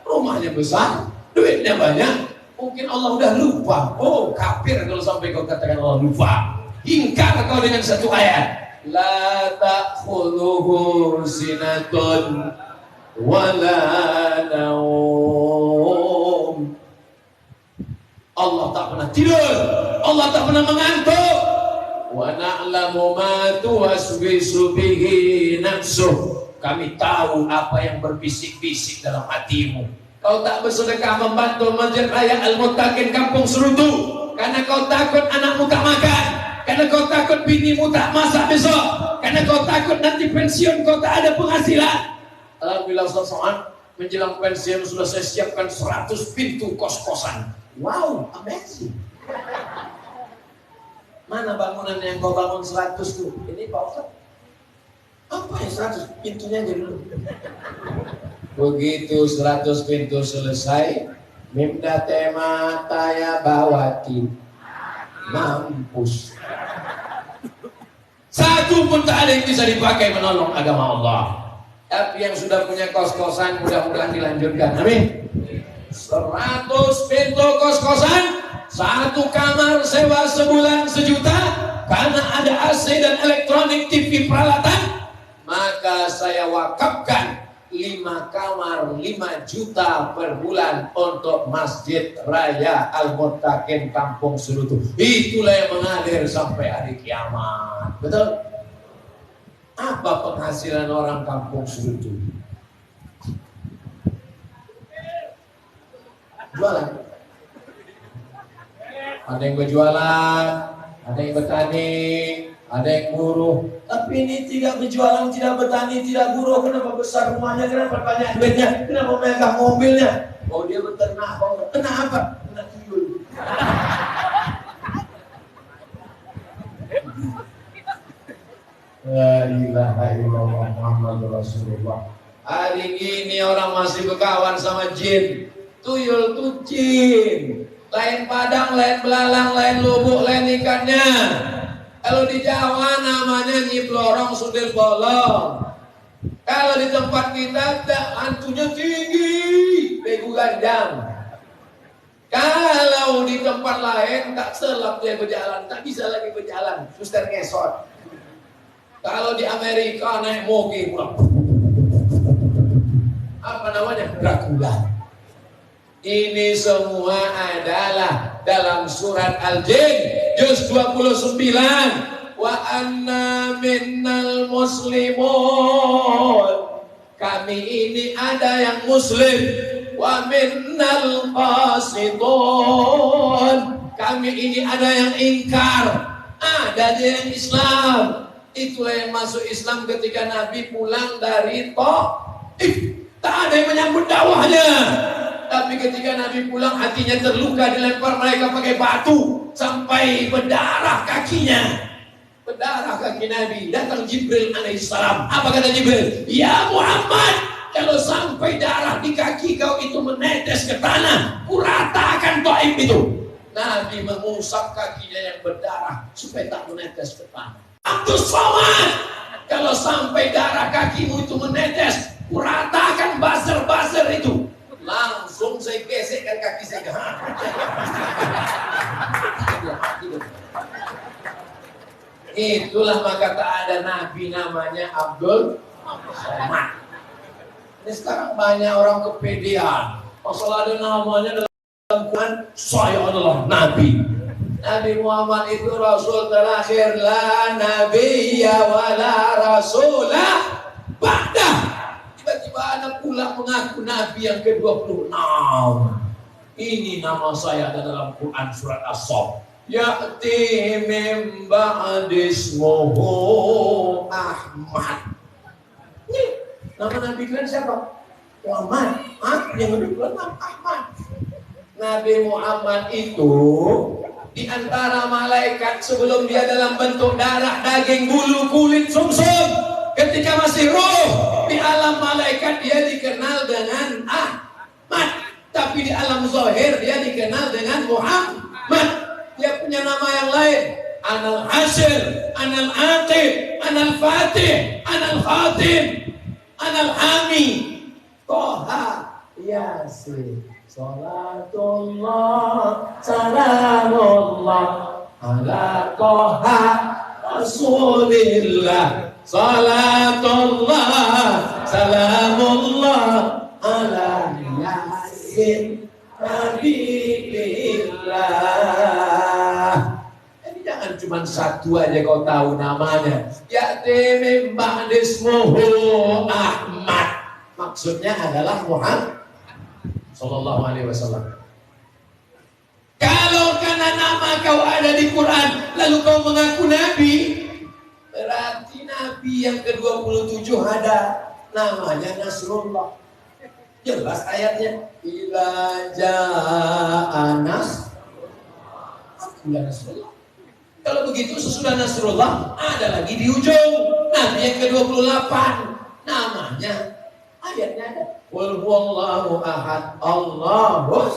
rumahnya besar, duitnya banyak. Mungkin Allah udah lupa. Oh, kafir kalau sampai kau katakan Allah lupa. Ingkar kau dengan satu ayat. La ta'khudhuhu sinatun wala naum. Allah tak pernah tidur, Allah tak pernah mengantuk. Wa na'lamu ma tuwaswisu bihi nafsuh. Kami tahu apa yang berbisik-bisik dalam hatimu. Kau tak bersedekah membantu Masjid Raya Al-Muttaqin Kampung Serutu karena kau takut anakmu tak makan, karena kau takut binimu tak masak besok, karena kau takut nanti pensiun kau tak ada penghasilan. Alhamdulillah Ustaz Somad, menjelang pensiun sudah saya siapkan 100 pintu kos-kosan. Wow, amazing. Mana bangunan yang kau bangun 100 tuh? Ini Pak Ustaz. Apa yang 100? Pintunya aja dulu. Begitu 100 pintu selesai, Mimda tema taya bawati. Mampus. Satu pun tak ada yang bisa dipakai menolong agama Allah. Tapi yang sudah punya kos-kosan mudah-mudahan dilanjutkan. Amin. 100 pintu kos-kosan, 1 kamar sewa sebulan 1 juta, karena ada AC dan elektronik TV peralatan, maka saya wakafkan 5 kamar 5 juta per bulan untuk Masjid Raya Al-Muttaqin Kampung Serutu. Itulah yang mengalir sampai hari kiamat. Betul? Apa penghasilan orang Kampung Serutu? Jualan. Ada yang berjualan, ada yang bertani, ada yang buruh. Tapi ini tidak berjualan, tidak bertani, tidak buruh. Kenapa besar rumahnya? Kenapa banyak duitnya? Kenapa megah mobilnya? Oh, dia beternak. Oh, kena apa? Kena tuyul. La ilaha illallah Muhammadur Rasulullah. Hari ini orang masih berkawan sama jin. Tuyul tuh jin. Lain padang, lain belalang, lain lubuk, lain ikannya. Kalau di Jawa namanya nyiplorong sundel bolong. Kalau di tempat kita hantunya tinggi, begu gandang. Kalau di tempat lain tak selap dia berjalan, tak bisa lagi berjalan, suster ngesot. Kalau di Amerika naik moge pulang. Apa namanya? Dracula. Ini semua adalah dalam surat Al-Jin juz 29. Wa anna minnal muslimun. Kami ini ada yang muslim. Wa minnal qasitun. Kami ini ada yang ingkar. Ada yang Islam. Itulah yang masuk Islam ketika Nabi pulang dari Taif. Tak ada yang menyambut dakwahnya. Tapi ketika Nabi pulang hatinya terluka, dilempar mereka pakai batu sampai berdarah kakinya. Berdarah kaki Nabi. Datang Jibril alaihissalam. Apa kata Jibril? Ya Muhammad, kalau sampai darah di kaki kau itu menetes ke tanah, kuratakan Taif itu. Nabi mengusap kakinya yang berdarah supaya tak menetes ke tanah. Abdus Somad, kalau sampai darah kakimu itu menetes, kuratakan buzzer-buzzer itu. Langsung saya gesekkan kaki saya ke Itulah maka tak ada nabi namanya Abdul Somad. Ini sekarang banyak orang kepedean. Masalah ada namanya dalam Quran, saya adalah nabi. Nabi Muhammad itu Rasul terakhir, la nabiyya wa la rasulah ba'dah. Tiba-tiba anak pula mengaku Nabi yang ke-26. Ini nama saya ada dalam Quran surat As-Saff. Ya'ti min ba'dismuhu Ahmad. Ini nama Nabi kalian siapa? Muhammad. Yang lebih kalian Ahmad. Nabi Muhammad itu di antara malaikat sebelum dia dalam bentuk darah, daging, bulu, kulit, sumsum. Ketika masih roh di alam malaikat dia dikenal dengan Ahmad, tapi di alam zahir dia dikenal dengan Muhammad. Dia punya nama yang lain, Anal Hasyir, Anal Aqib, Anal Fatih, Anal Khatim, Anal Hami, Toha, Yasin. Salatullah, salamullah ala Toha Rasulillah. Salatullah, salamullah ala Yasin Nabiillah. Jadi jangan cuma satu aja kau tahu namanya. Ya'ti min ba'dismuhu Ahmad. Maksudnya adalah Muhammad Sallallahu Alaihi Wasallam. Kalau karena nama kau ada di Quran, lalu kau mengaku Nabi, berarti Nabi yang ke-27 ada namanya Nasrullah. Jelas ayatnya. Ila ja'a Nasrullah. Kalau begitu sesudah Nasrullah ada lagi di ujung. Nabi yang ke-28 namanya, ayatnya ada Qul huwallahu ahad Allahus.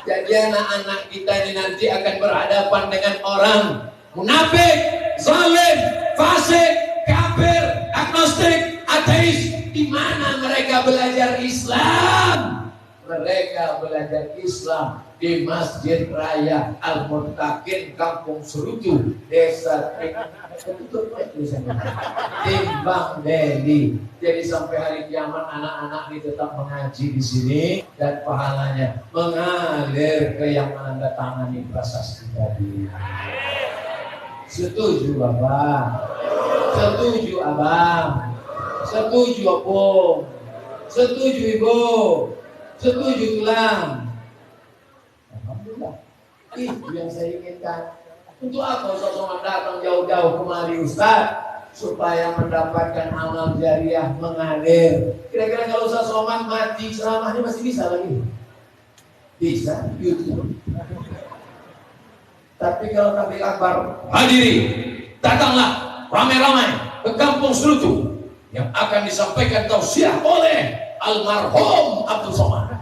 Jadi anak-anak kita ini nanti akan berhadapan dengan orang munafik, zalim, fasik, kafir, agnostik, ateis. Di mana mereka belajar Islam? Mereka belajar Islam di Masjid Raya Al-Muntaqin, Kampung Serutu, Desa Timbang Deli. Jadi sampai hari kiamat anak-anak ini tetap mengaji di sini dan pahalanya mengalir ke yang menandatangani prasasti tadi. Setuju Bapak? Setuju Abang? Setuju Opung? Setuju Ibu? Setuju Tulang? Alhamdulillah. Itu yang saya inginkan. Untuk apa Ustaz Somad datang jauh-jauh kemari Ustaz? Supaya mendapatkan amal jariah mengalir. Kira-kira kalau Ustaz Somad mati ceramahnya masih bisa lagi? Bisa, YouTube. Tapi kalau Nabi Akbar hadiri, datanglah ramai-ramai ke Kampung Serutu yang akan disampaikan tausiah oleh almarhum Abdul Somad.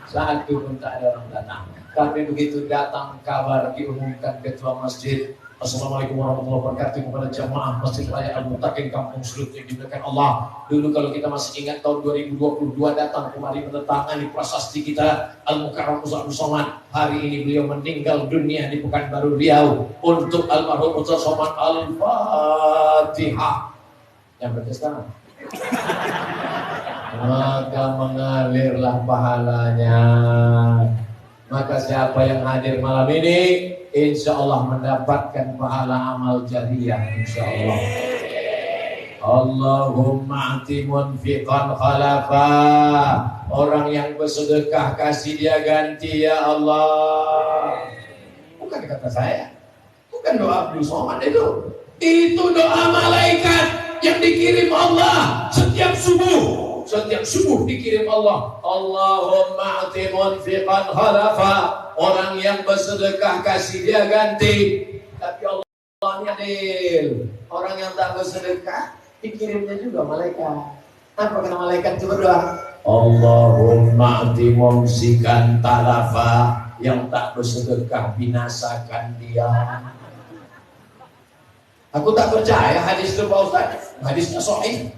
Satu pun tak ada orang datang. Tapi begitu datang kabar diumumkan ketua masjid, Assalamualaikum warahmatullahi wabarakatuh kepada jamaah Masjid Raya Al-Muntaqin Kampung Serutu yang dimuliakan Allah. Dulu kalau kita masih ingat tahun 2022 datang kemari menandatangani prasasti kita Al-Mukarram Ustaz Abdul Somad. Hari ini beliau meninggal dunia di Pekanbaru Riau. Untuk almarhum Ustaz Somad Al-Fatihah. Yang berkestaan. Maka mengalirlah pahalanya. Maka siapa yang hadir malam ini insya Allah mendapatkan pahala amal jariah insya Allah. Allahumma ati munfiqan khalafa. Orang yang bersedekah kasih dia ganti ya Allah. Bukan kata saya, bukan doa Abdul Somad itu. Itu doa malaikat yang dikirim Allah setiap subuh. Setiap subuh dikirim Allah. Allahumma ati munfiqan khalafa. Orang yang bersedekah kasih dia ganti. Tapi Allah ini adil. Orang yang tak bersedekah dikirimnya juga malaikat. Apa kata malaikat itu berdoa? Allahumma ati mumsikan talafa. Yang tak bersedekah binasakan dia. Aku tak percaya hadis itu Pak Ustaz. Hadisnya sahih.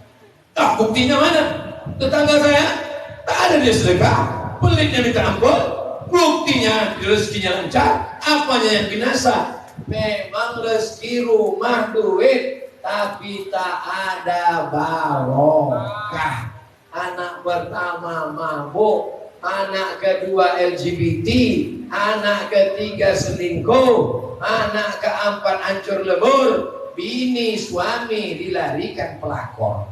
Buktinya mana? Tetangga saya tak ada dia sedekah, pelitnya minta ampun, buktinya rezekinya lancar, apanya yang binasa? Memang rezeki rumah duit, tapi tak ada barokah. Anak pertama mabuk, anak kedua LGBT, anak ketiga selingkuh, anak keempat hancur lebur, bini suami dilarikan pelakor.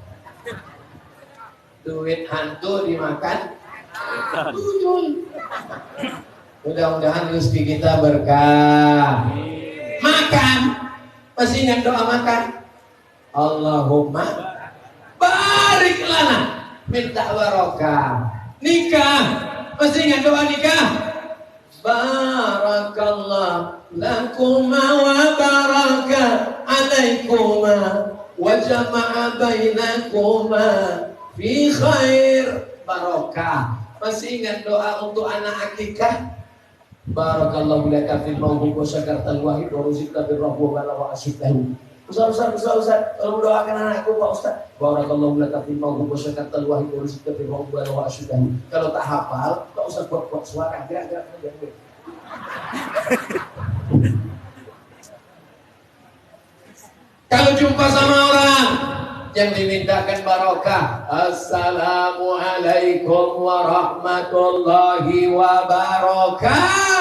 Duit hantu dimakan tuyul. Mudah-mudahan rezeki kita berkah. Makan, masih ingat doa makan? Allahumma barik lana, minta barokah. Nikah, masih ingat doa nikah? Barakallah lakuma wa baraka alaikuma wa jama'a bainakuma fi khair, barokah. Masih ingat doa untuk anak akikah? Barakallahu laka fil mawhub wa syakartal wahid wa ruzqta birrahwa wa asyiddahu. Ustaz, kalau mendoakan anakku Pak Ustaz, barakallahu laka fil mawhub wa syakartal wahid wa ruzqta birrahwa wa asyiddahu. Kalau tak hafal, Pak Ustaz buat suara gerak-gerak aja. Kalau jumpa sama orang yang dimintakan barokah, Assalamualaikum warahmatullahi wabarakatuh.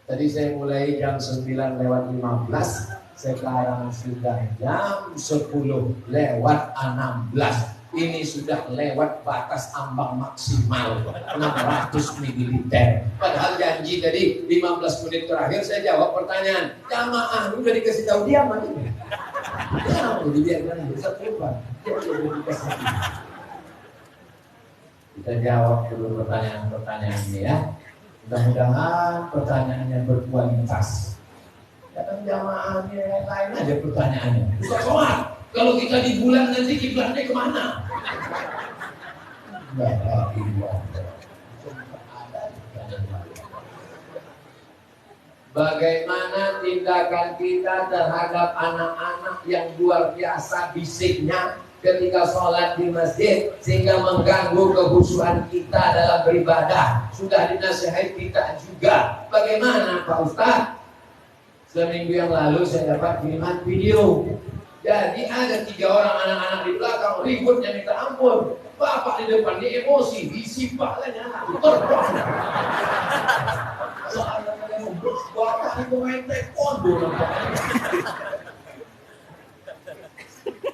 Tadi saya mulai jam 9:15, sekarang sudah jam 10:16. Ini sudah lewat batas ambang maksimal 600 ml. Padahal janji tadi 15 menit terakhir saya jawab pertanyaan. Jamaah udah dikasih tahu dia mati. Ya, dibiarkan bisa terlupa. Kita jawab dulu pertanyaan-pertanyaan ini ya. Mudah-mudahan pertanyaannya berkualitas. Kadang jamaahnya lain aja pertanyaannya. Ustaz Somad, kalau kita di bulan nanti kiblatnya kemana? Bagaimana tindakan kita terhadap anak-anak yang luar biasa bisiknya ketika sholat di masjid sehingga mengganggu kekhusyuan kita dalam beribadah? Sudah dinasihati kita juga. Bagaimana Pak Ustaz? Seminggu yang lalu saya dapat kiriman video. Jadi ada 3 orang anak-anak di belakang ributnya minta ampun. Bapak di depan dia emosi, disimpahkannya anak terbang. Soalnya bapak itu main taekwondo.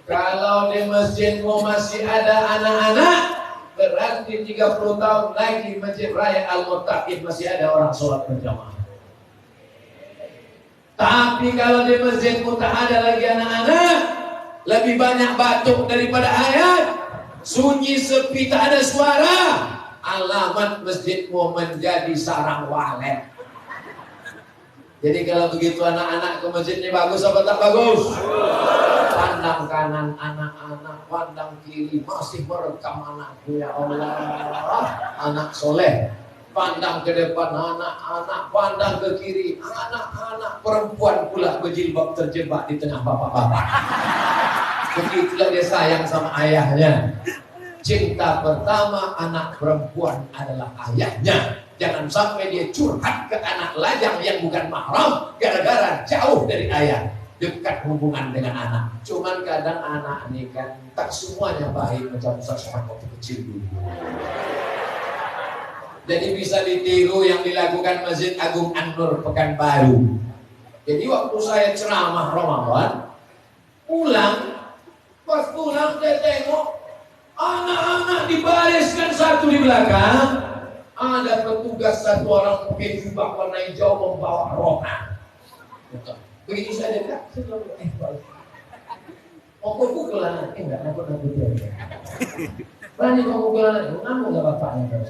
Kalau di masjidmu masih ada anak-anak, berarti 30 tahun lagi Masjid Raya Al-Muttaqin masih ada orang sholat berjamaah. Tapi kalau di masjidmu tak ada lagi anak-anak, lebih banyak batuk daripada ayat, sunyi sepi tak ada suara, alamat masjidmu menjadi sarang walet. Jadi kalau begitu anak-anak ke masjidnya bagus apa tak bagus? Pandang kanan anak-anak, pandang kiri masih merekam anakku, ya Allah, anak soleh. Pandang ke depan anak-anak, pandang ke kiri anak-anak, perempuan pula berjilbab terjebak di tengah bapak-bapak. Begitulah dia sayang sama ayahnya. Cinta pertama anak perempuan adalah ayahnya. Jangan sampai dia curhat ke anak lajang yang bukan mahram gara-gara jauh dari ayah, dekat hubungan dengan anak. Cuman kadang anak ini kan tak semuanya baik macam Ustaz waktu kecil dulu. Jadi bisa ditiru yang dilakukan Masjid Agung An-Nur Pekanbaru. Jadi waktu saya ceramah Ramadan, pas pulang saya tengok anak-anak dibariskan satu di belakang. Ada petugas 1 orang pakai jubah warna hijau membawa rotan. Begitu saya dekat, saya bilang, mau pukul anak? Enggak, nakut-nakut dia. Berani mau pukul anak? Ngamuk gak bapaknya?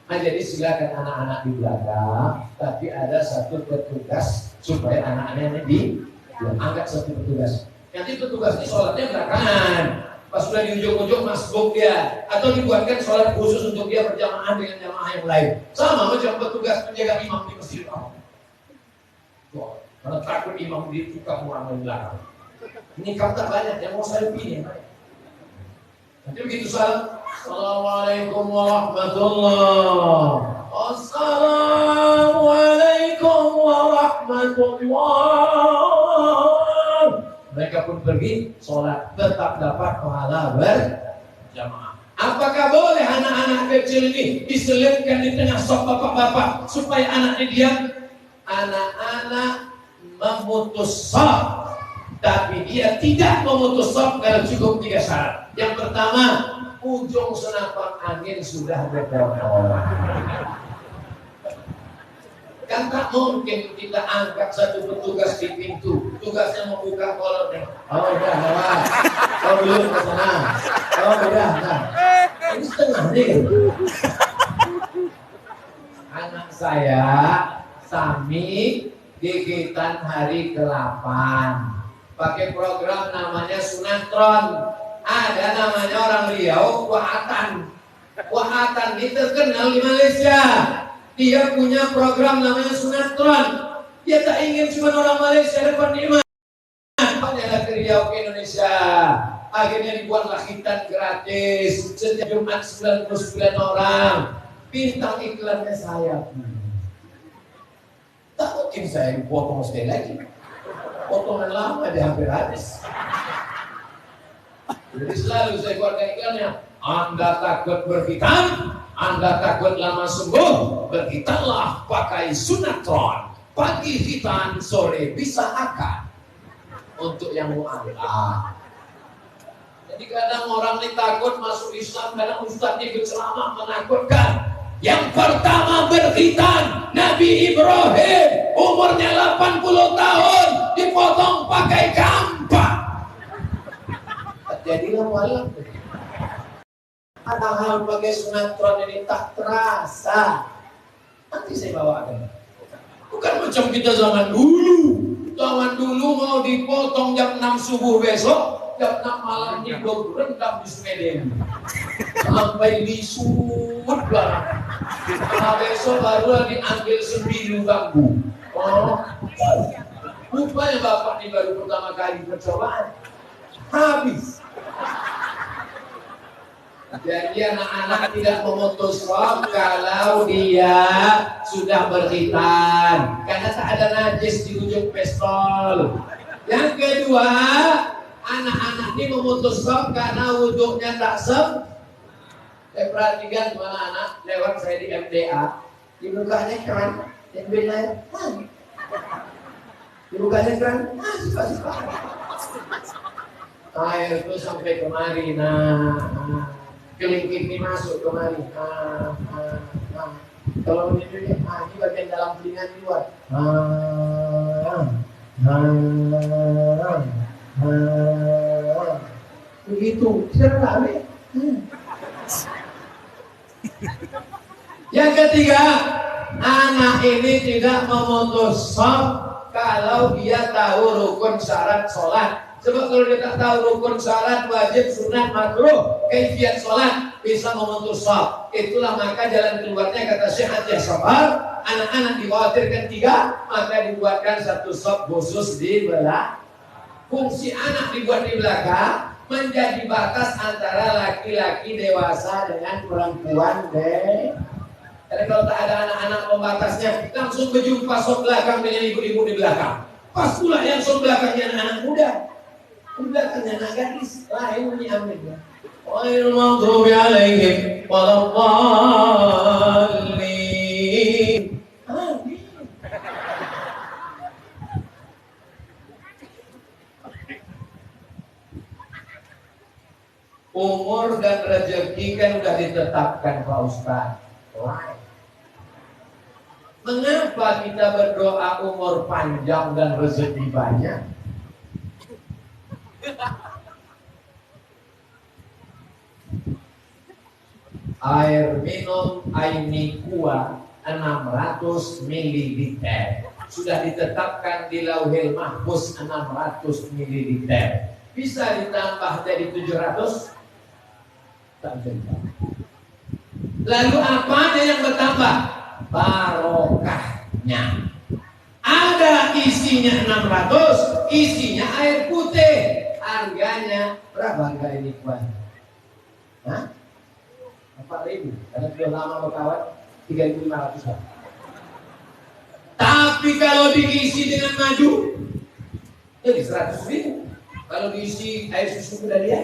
Nah, jadi silakan anak-anak di belakang, tapi ada 1 petugas supaya anak-anaknya diangkat 1 petugas. Nanti petugas ini sholatnya belakangan. Pas sudah di ujung-ujung masbuk dia, atau dibuatkan sholat khusus untuk dia berjamaah dengan jamaah yang lain. Sama macam petugas penjaga imam di masjid. Karena takut imam ditukar orang di belakang. Ini kata banyak yang mau saya pilih. Nanti begitu salam, Assalamualaikum warahmatullahi wabarakatuh. Assalamualaikum warahmatullahi. Mereka pun pergi sholat, tetap dapat pahala berjamaah. Apakah boleh anak-anak kecil ini diselipkan di tengah sop bapak-bapak supaya anaknya diam? Anak-anak memutus sop, tapi dia tidak memutus sop kalau cukup 3 syarat. Yang pertama, ujung senapan angin sudah berpotong. Kan tak mungkin kita angkat 1 petugas di pintu, tugasnya membuka kolor. Oh udah, lewat. Oh belum ke sana. Oh udah, nah. Ini setengah nih. Anak saya Sami gigitan hari ke-8. Pakai program namanya Sunatron. Ada namanya orang Riau, Wahatan. Wahatan ini terkenal di Malaysia. Dia punya program namanya Sunatron. Dia tak ingin cuma orang Malaysia dapat nikmat. Banyak ke Riau ke Indonesia. Akhirnya dibuatlah hitan gratis. Setiap Jumat 99 orang. Bintang iklannya saya. Tak mungkin saya dipotong sekali lagi. Potongan lama dia hampir habis. Jadi selalu saya buatkan iklannya. Anda takut berhitam? Anda takut lama sembuh? Berhitanlah pakai Sunatron. Pagi hitam, sore bisa akad. Untuk yang mu'alaf. Jadi kadang orang ini takut masuk Islam, kadang ustaznya berceramah menakutkan. Yang pertama berhitan, Nabi Ibrahim umurnya 80 tahun dipotong pakai kampak. Jadilah mu'alaf. Padahal pakai sunatron ini tak terasa. Nanti saya bawakan. Bukan macam kita zaman dulu. Zaman dulu mau dipotong jam 6 subuh besok, jam 6 malam rendam di Sungai Dewi. Sampai disut barang. Nah besok baru diambil 9 bambu. Oh, rupanya bapak ini baru pertama kali percobaan. Habis. Jadi anak-anak tidak memutus rok kalau dia sudah berkhitan, karena tak ada najis di ujung pistol. Yang kedua, anak-anak ini memutus rok karena wuduknya tak sempurna. Saya perhatikan mana anak lewat saya di MDA, dibukanya keran, diambil air, dibukanya keran, suka-suka. Air itu sampai kemari, kelingking ini masuk kemari, kalau ini bagian dalam telinga di luar, begitu, serang. Yang ketiga, anak ini tidak memutus shaf kalau dia tahu rukun syarat sholat. Sebab kalau dia tak tahu rukun syarat, wajib, sunat, makruh, kaifiat sholat, bisa memutus shaf. Itulah maka jalan keluarnya kata Syekh Atiyah Safar, anak-anak dikhawatirkan 3, maka dibuatkan 1 shaf khusus di belakang. Fungsi anak dibuat di belakang menjadi batas antara laki-laki dewasa dengan perempuan dewasa. Karena kalau tak ada anak-anak pembatasnya, langsung berjumpa shaf belakang dengan ibu-ibu di belakang. Pas pula yang shaf belakangnya anak-anak muda. Belakangnya anak gadis, lain bunyi aminnya. Ghairil maghdubi alaihim waladdallin. Amin. Umur dan rezeki kan sudah ditetapkan Pak Ustaz. Mengapa kita berdoa umur panjang dan rezeki banyak? Air minum Ainikua 600 ml sudah ditetapkan di Lauhil Mahfuz 600 ml. Bisa ditambah jadi 700? Tak bisa. Lalu apanya yang bertambah? Barokahnya. Ada isinya 600, isinya air putih. Harganya berapa harga ini kuat? Hah? 4.000. Karena sudah lama berkawan 3.500. Tapi kalau diisi dengan madu jadi 100.000. Kalau diisi air susu kuda dia,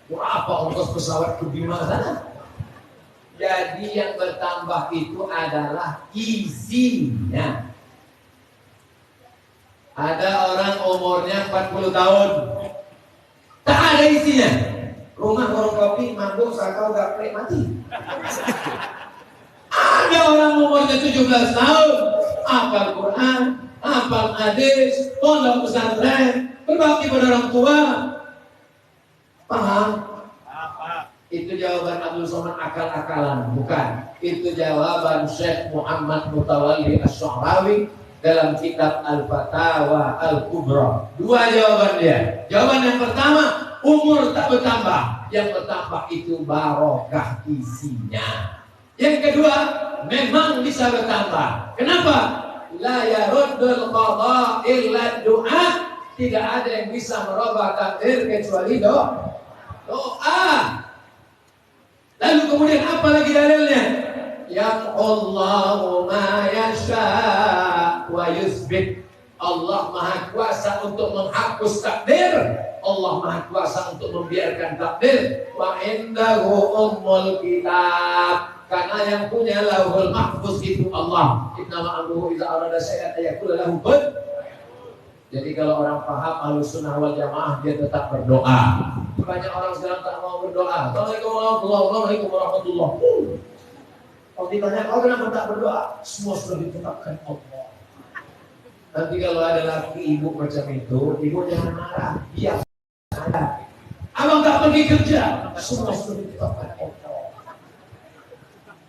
berapa ongkos pesawat ke Bima sana? Jadi yang bertambah itu adalah isinya. Ada orang umurnya 40 tahun, tak ada isinya. Rumah warung kopi, mabuk, sakau, gaplek, mati. Ada orang umurnya 17 tahun, hafal Quran, hafal hadis, pondok pesantren, berbakti pada orang tua. Paham? Itu jawaban Abdul Somad akal-akalan, bukan. Itu jawaban Syekh Muhammad Mutawalli Asy-Sya'rawi dalam kitab Al-Fatawa Al-Kubra. 2 jawaban dia. Jawaban yang pertama, umur tak bertambah. Yang bertambah itu barokah isinya. Yang kedua, memang bisa bertambah. Kenapa? La yaruddul qada illa du'a. Tidak ada yang bisa merubah takdir kecuali doa. Lalu kemudian apa lagi dalilnya? Ya Allahu ma yasha wa yusbit. Allah Maha Kuasa untuk menghapus takdir. Allah Maha Kuasa untuk membiarkan takdir. Wa indahu ummul kitab. Karena yang punya Lauhul Mahfuz itu Allah. Innama amruhu idza arada syai'an ayaqula lahu kun. Jadi kalau orang paham Ahlussunnah wal Jamaah, dia tetap berdoa. Banyak orang sekarang tak mau berdoa. Assalamualaikum warahmatullahi wabarakatuh. Kalau ditanya, kau kenapa tak berdoa? Semua sudah ditetapkan Allah. Nanti kalau ada laki ibu macam itu, ibu jangan marah. Iya. Abang tak pergi kerja, semua sudah ditetapkan Allah.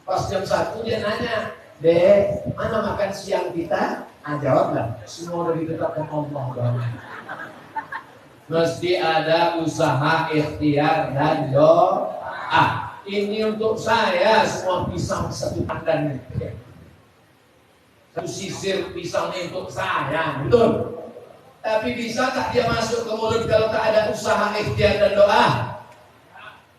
Pas jam 1 dia nanya, Dek, mana makan siang kita? Jawablah, semua sudah ditetapkan Allah. Mesti ada usaha, ikhtiar dan doa. Ini untuk saya semua pisang satu tandan. Satu sisir pisangnya untuk saya, betul. Tapi bisa tak dia masuk ke mulut kalau tak ada usaha, ikhtiar dan doa?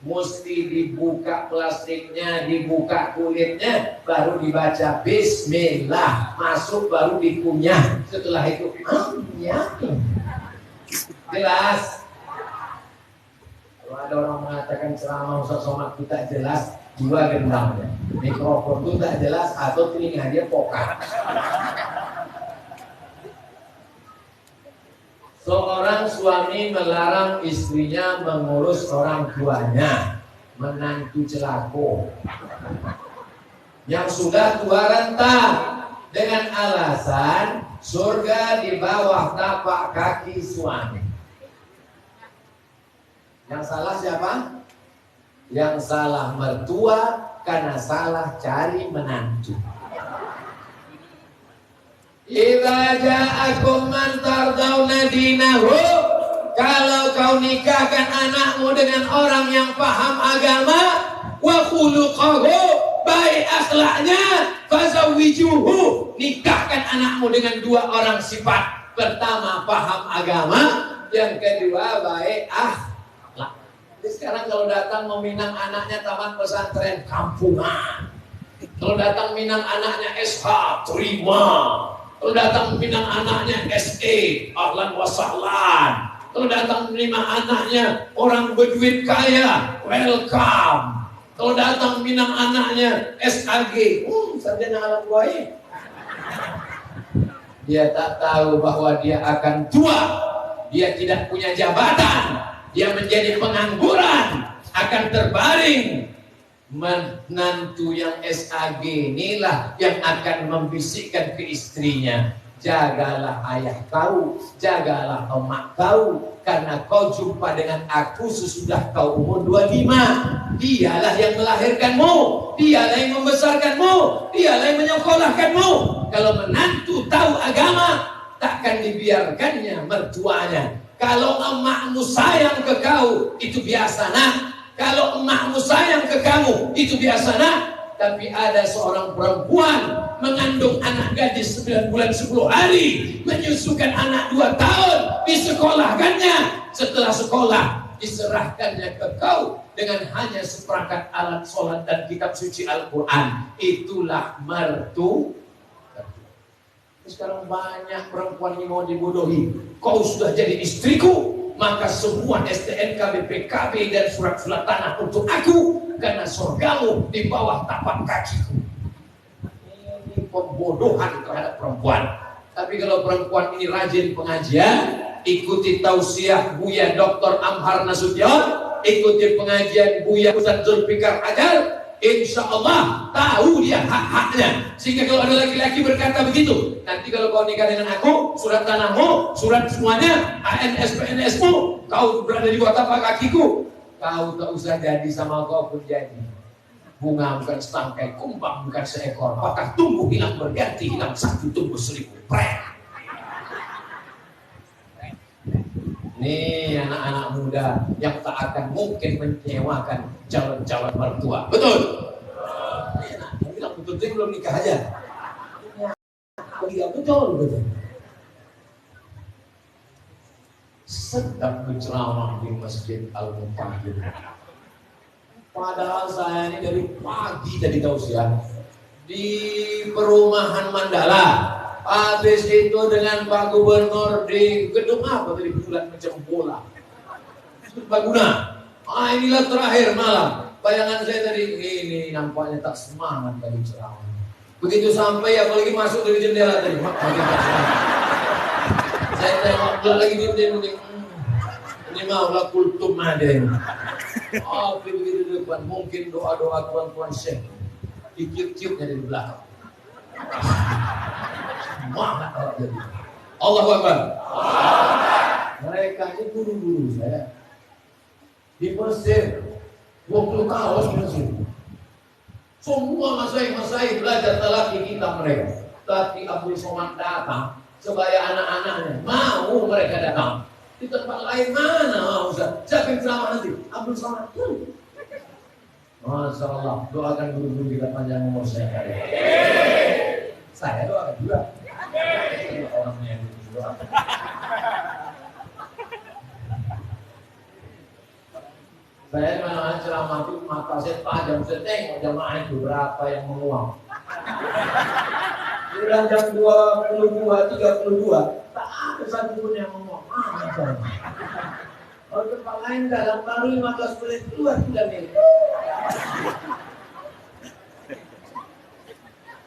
Mesti dibuka plastiknya, dibuka kulitnya, baru dibaca Bismillah, masuk baru dikunyah. Setelah itu, ya. Jelas. Kalau ada orang mengatakan ceramah Ustaz Somad itu tak jelas, dua gendangnya. Mikrofon itu tak jelas atau telinga dia pokak. Seorang suami melarang istrinya mengurus orang tuanya, menantu celako yang sudah tua renta, dengan alasan surga di bawah tapak kaki suami. Yang salah siapa? Yang salah mertua karena salah cari menantu. Idza ja'akum man tardawna dinahu, kalau kau nikahkan anakmu dengan orang yang paham agama, wa khuluquhu, baik akhlaknya, fazawwijuhu, nikahkan anakmu dengan dua orang sifat. Pertama paham agama, yang kedua baik akhlak. Jadi sekarang kalau datang meminang anaknya taman pesantren kampungan, kalau datang minang anaknya SH terima, kalau datang minang anaknya SE, ahlan wa sahlan. Kalau datang menerima anaknya orang berduit kaya, welcome. Kalau datang minang anaknya SAG, sarjana alam buaya. Dia tak tahu bahwa dia akan tua, dia tidak punya jabatan, dia menjadi pengangguran, akan terbaring. Menantu yang SAG inilah yang akan membisikkan ke istrinya, jagalah ayah kau, jagalah emak kau, karena kau jumpa dengan aku sesudah kau umur 25. Dialah yang melahirkanmu, dialah yang membesarkanmu, dialah yang menyekolahkanmu. Kalau menantu tahu agama, takkan dibiarkannya mertuanya. Kalau emakmu sayang ke kau, itu biasa nak. Kalau emakmu sayang ke kamu, itu biasa nak. Tapi ada seorang perempuan mengandung anak gadis 9 bulan 10 hari, menyusukan anak 2 tahun, disekolahkannya. Setelah sekolah, diserahkannya ke kau dengan hanya seperangkat alat sholat dan kitab suci Al-Quran. Itulah mertu. Sekarang banyak perempuan yang mau dibodohi. Kau sudah jadi istriku, maka semua STNK, BPKB dan surat-surat tanah untuk aku, karena surgamu di bawah tapak kakiku. Ini pembodohan terhadap perempuan. Tapi kalau perempuan ini rajin pengajian, ikuti tausiah Buya Dr. Amhar Nasution, ikuti pengajian Buya Ustaz Zulfikar Hajar, insya Allah tahu dia hak-haknya. Sehingga kalau ada laki-laki berkata begitu, nanti kalau kau nikah dengan aku, surat tanahmu, surat semuanya, ANS, PNS-mu, kau berada di bawah tapak kakiku, kau tak usah jadi sama kau pun jadi. Bunga bukan setangkai, kumbang bukan seekor, apakah tumbuh hilang berganti, hilang satu tumbuh seribu. Nih anak-anak muda yang tak akan mungkin menyewakan calon-calon mertua. Betul? Enak, bilang betul-betul belum nikah aja. Iya betul. Sedang berceramah di Masjid Al-Mutahhir. Padahal saya ini dari pagi tadi tausiah di perumahan Mandala. Habis itu dengan Pak Gubernur di gedung apa tadi, bulan macam bola. Serbaguna. Inilah terakhir malam. Bayangan saya tadi, ini nampaknya tak semangat tadi ceramah. Begitu sampai apalagi masuk dari jendela tadi, saya tengok lagi dia ini maulah kultum ada ini. Oh begitu depan, mungkin doa-doa tuan-tuan syekh ditiup-tiupnya dari belakang. Semangat orang jadi. Allahu Akbar. Mereka ini guru-guru saya. di Mesir 20 tahun di Mesir. Semua masyayikh belajar talaki kitab mereka. Tapi Abdul Somad datang sebaya anak-anaknya mau mereka datang. Di tempat lain mana mau Ustaz? Siapa yang ceramah nanti? Abdul Somad. Masya Allah, doakan guru-guru kita panjang umur saya kali. Saya doakan juga. Orangnya yang doa. Saya di mana ceramah itu mata saya tajam, saya tengok jamaah itu berapa yang menguang. Bilang jam 22, 32, tak ada satu pun yang menguang. Kalau tempat lain dalam baru 15 menit keluar sudah milik.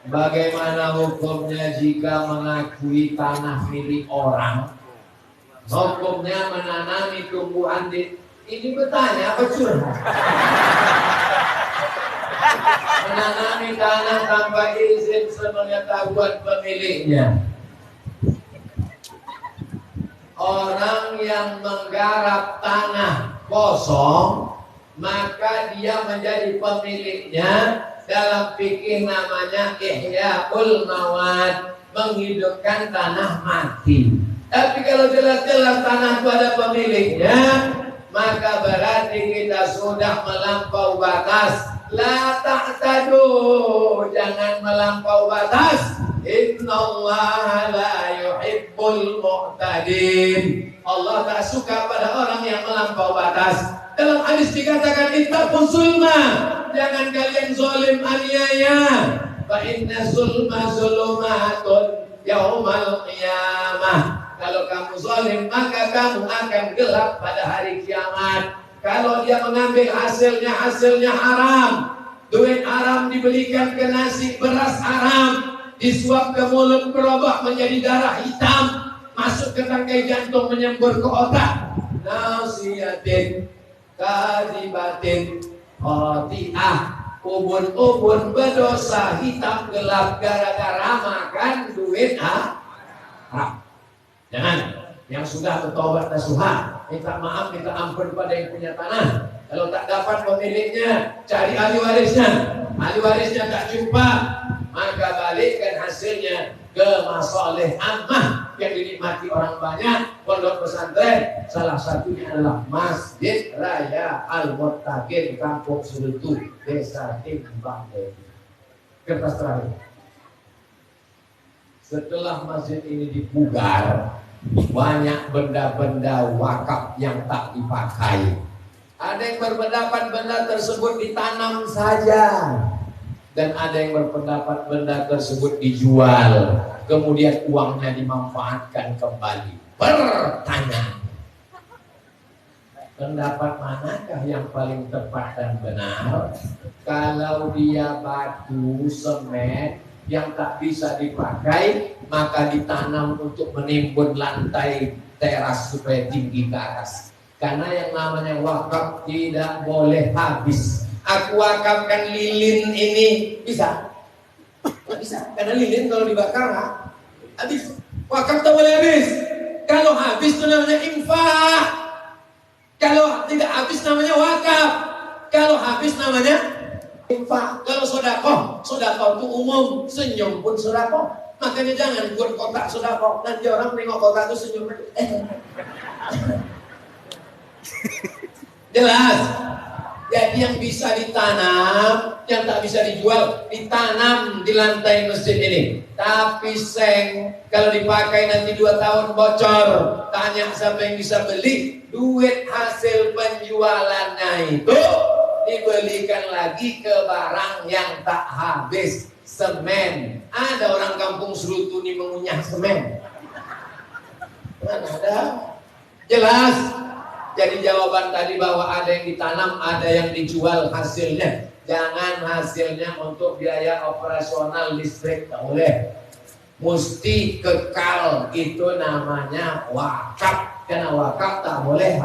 Bagaimana hukumnya jika mengakui tanah milik orang? Hukumnya menanami tumbuhan di... Ini bertanya apa curhat? Menanami tanah tanpa izin sepengetahuan pemiliknya. Orang yang menggarap tanah kosong, maka dia menjadi pemiliknya. Dalam fikih namanya ihya'ul mawad, menghidupkan tanah mati. Tapi kalau jelas-jelas tanah itu ada pemiliknya, maka berarti kita sudah melampau batas. La ta'tadu, jangan melampau batas. Innallaha la yuhibbul mu'tadin. Allah tak suka pada orang yang melampau batas. Dalam hadis dikatakan ittaqu zulma, jangan kalian zalim aniaya. Fa inna zulma zulumatun yaumal qiyamah. Kalau kamu zalim maka kamu akan gelap pada hari kiamat. Kalau dia mengambil hasilnya haram, duit haram dibelikan ke nasi, beras haram, disuap ke mulut berubah menjadi darah hitam, masuk ke tangkai jantung menyembur ke otak. Nasiyatin kadibatin khoti'ah, ubun-ubun berdosa hitam gelap gara-gara makan duit haram. Jangan, yang sudah bertobat nasuha, minta maaf, minta ampun pada yang punya tanah. Kalau tak dapat pemiliknya, cari ahli warisnya. Ahli warisnya tak jumpa, maka balikkan hasilnya ke masalih ammah yang dinikmati orang banyak. Pondok pesantren salah satunya adalah Masjid Raya Al-Muttaqin Kampung Surutu, Desa Timbang. Kertas terakhir. Setelah masjid ini dipugar, banyak benda-benda wakaf yang tak dipakai. Ada yang berpendapat benda tersebut ditanam saja, dan ada yang berpendapat benda tersebut dijual, kemudian uangnya dimanfaatkan kembali. Bertanya, pendapat manakah yang paling tepat dan benar? Kalau dia batu, semen yang tak bisa dipakai, maka ditanam untuk menimbun lantai teras supaya tinggi ke atas. Karena yang namanya wakaf tidak boleh habis. Aku wakafkan lilin ini, bisa? Tidak bisa, karena lilin kalau dibakar habis. Wakaf tak boleh habis. Kalau habis itu namanya infak. Kalau tidak habis namanya wakaf. Kalau habis namanya infak. Kalau sodakoh itu umum, senyum pun sodakoh. Makanya jangan buat kotak sodakoh. Nanti orang nengok kotak itu senyum. Jelas. Jadi yang bisa ditanam, yang tak bisa dijual, ditanam di lantai masjid ini. Tapi kalau dipakai nanti 2 tahun bocor, tanya siapa yang bisa beli. Duit hasil penjualannya itu dibelikan lagi ke barang yang tak habis. Semen. Ada orang kampung Serutuni mengunyah semen. Mana ada? Jelas. Jadi jawaban tadi bahwa ada yang ditanam, ada yang dijual hasilnya. Jangan hasilnya untuk biaya operasional listrik, tak boleh. Mesti kekal, itu namanya wakaf. Karena wakaf tak boleh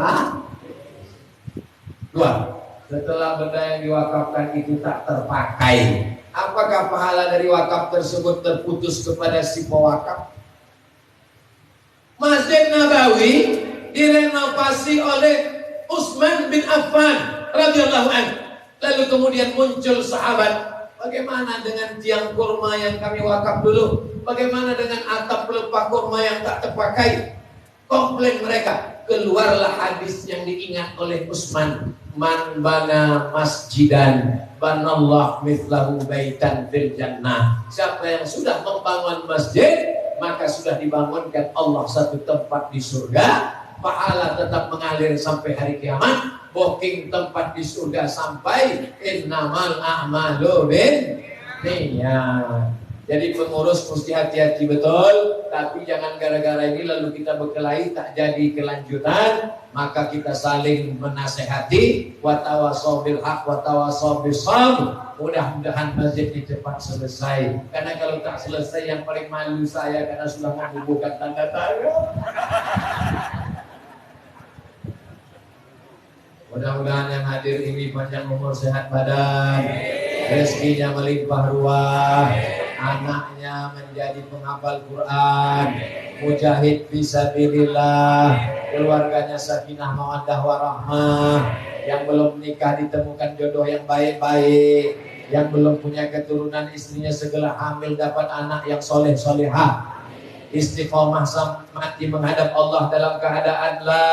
Dua, setelah benda yang diwakafkan itu tak terpakai, apakah pahala dari wakaf tersebut terputus kepada si pewakaf? Masjid Nabawi direnovasi oleh Utsman bin Affan radhiyallahu anhu. Lalu kemudian muncul sahabat. Bagaimana dengan tiang kurma yang kami wakaf dulu? Bagaimana dengan atap pelepah kurma yang tak terpakai? Komplain mereka. Keluarlah hadis yang diingat oleh Utsman. Man bana masjidan banallah mithlahu baitan fil jannah. Siapa yang sudah membangun masjid, maka sudah dibangunkan Allah satu tempat di surga. Pahala tetap mengalir sampai hari kiamat. Booking tempat di surga sampai innamal a'malu binniyat. Jadi pengurus mesti hati-hati betul. Tapi jangan gara-gara ini lalu kita berkelahi tak jadi kelanjutan. Maka kita saling menasehati. Wa tawasaw bil haq wa tawasaw bis sabr. Mudah-mudahan masjid ini cepat selesai. Karena kalau tak selesai yang paling malu saya karena sudah mengumpulkan tanda tangan. Mudah-mudahan yang hadir ini panjang umur, sehat badan, rezekinya melimpah ruah, anaknya menjadi penghafal Quran, mujahid fisabilillah, keluarganya sakinah mawaddah warahmah, yang belum nikah ditemukan jodoh yang baik-baik, yang belum punya keturunan istrinya segera hamil dapat anak yang soleh solehah, istiqomah sampai mati menghadap Allah dalam keadaan la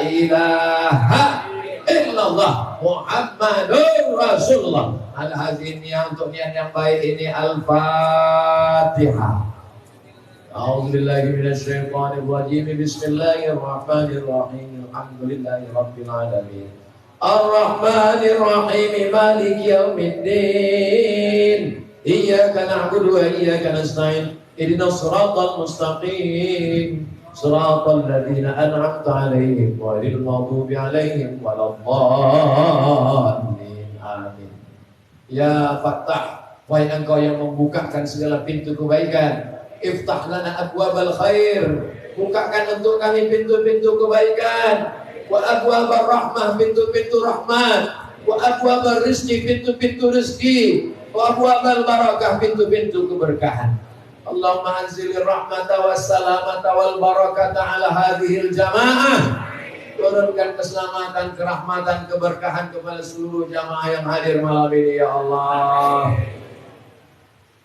ilaha illallah Muhammadur Rasulullah. Al-haziniah untuk niat yang baik ini Al-Fatihah. A'udzubillahi minasyaitonir rajim. Bismillahirrahmanirrahim. Alhamdulillahirabbil alamin. Ar-Rahmanir Rahim. Maliki yaumiddin. Iyyaka na'budu wa iyyaka nasta'in. Ihdinas siratal mustaqim. Siratal ladzina an'amta 'alaihim ghairil maghdubi 'alaihim waladdallin. Amin. Ya Fattah, wahai Engkau yang membukakan segala pintu kebaikan, iftah lana abwabal khair, bukakan untuk kami pintu-pintu kebaikan, wa abwabar rahmah, pintu-pintu rahmat, wa abwabar rizki, pintu-pintu rezeki, wa abwabal barakah, pintu-pintu keberkahan. Allahumma anzilir rahmata wassalamata wal barakata ala hadhil jamaah. Turunkan keselamatan, kerahmatan, keberkahan kepada seluruh jamaah yang hadir malam ini ya Allah.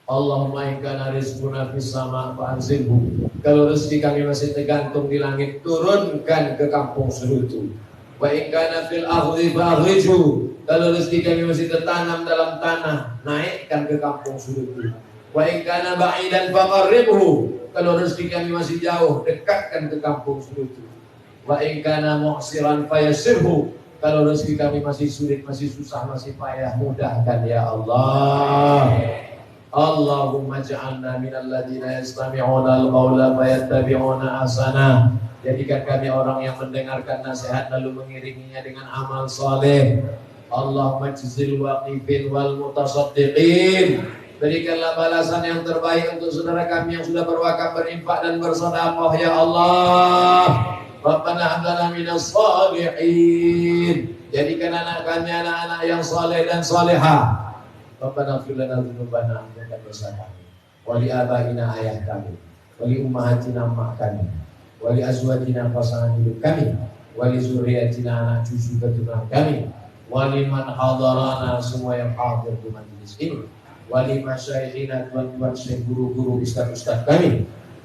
Allahumma inkana rizquna fis sama' fa'anzilhu. Kalau rezeki kami masih tergantung di langit, turunkan ke kampung Serutu. Wa inkana fil ardi fa'akhrijhu. Kalau rezeki kami masih tertanam dalam tanah, naikkan ke kampung Serutu. Wa in kana ba'idan faqarribhu. Kalau rezeki kami masih jauh, dekatkan ke kampung Serutu. Wa in kana mu'siran fayassirhu. Kalau rezeki kami masih sulit, masih susah, masih payah, mudahkan ya Allah. Allahumma ja'alna minal ladzina yastami'una al-qawla fayattabi'una ahsana. Jadikan kami orang yang mendengarkan nasihat lalu mengiringinya dengan amal saleh. Allahumma jzil waqifin wal mutasaddiqin. Berikanlah balasan yang terbaik untuk saudara kami yang sudah berwakaf, berinfak dan bersedekah ya Allah. Rabbana hab lana minas shalihin. Jadikan anak kami anak-anak yang saleh dan salehah. Rabbana ighfir lana dzunubana dan dosa kami. Wa li abaina ayah kami. Wa li ummahatina emak kami. Wa li azwajina pasangan hidup kami. Wa li zurriyyatina anak cucu keturunan kami. Wa liman hadarana, semua yang hadir di majelis ini. Wali masyayikhina, tuan-tuan syekh, guru-guru, ustaz-ustaz kami.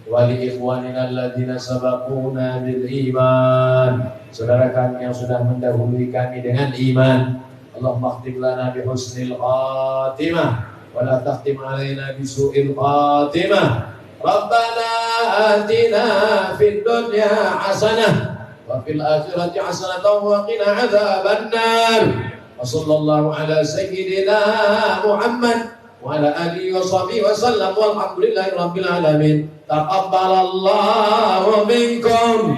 Wali ikhwanina alladzina sabaquna bil iman, saudara kami yang sudah mendahului kami dengan iman. Allahumma khtim lana bi husnil khatimah wa la takhtim alaina bi su'il khatimah. Rabbana atina fid dunya hasanah wa fil akhirati hasanatan wa qina adzabannar. Wa sallallahu ala sayyidina Muhammad wa ala alihi wa sahbihi wa sallam walhamdulillahi rabbil alamin. Taqabbalallahu minkum,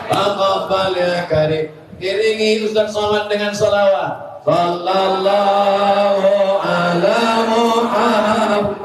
taqabbal ya karim. Iringi Ustaz Somad dengan salawat. Sallallahu ala Muhammad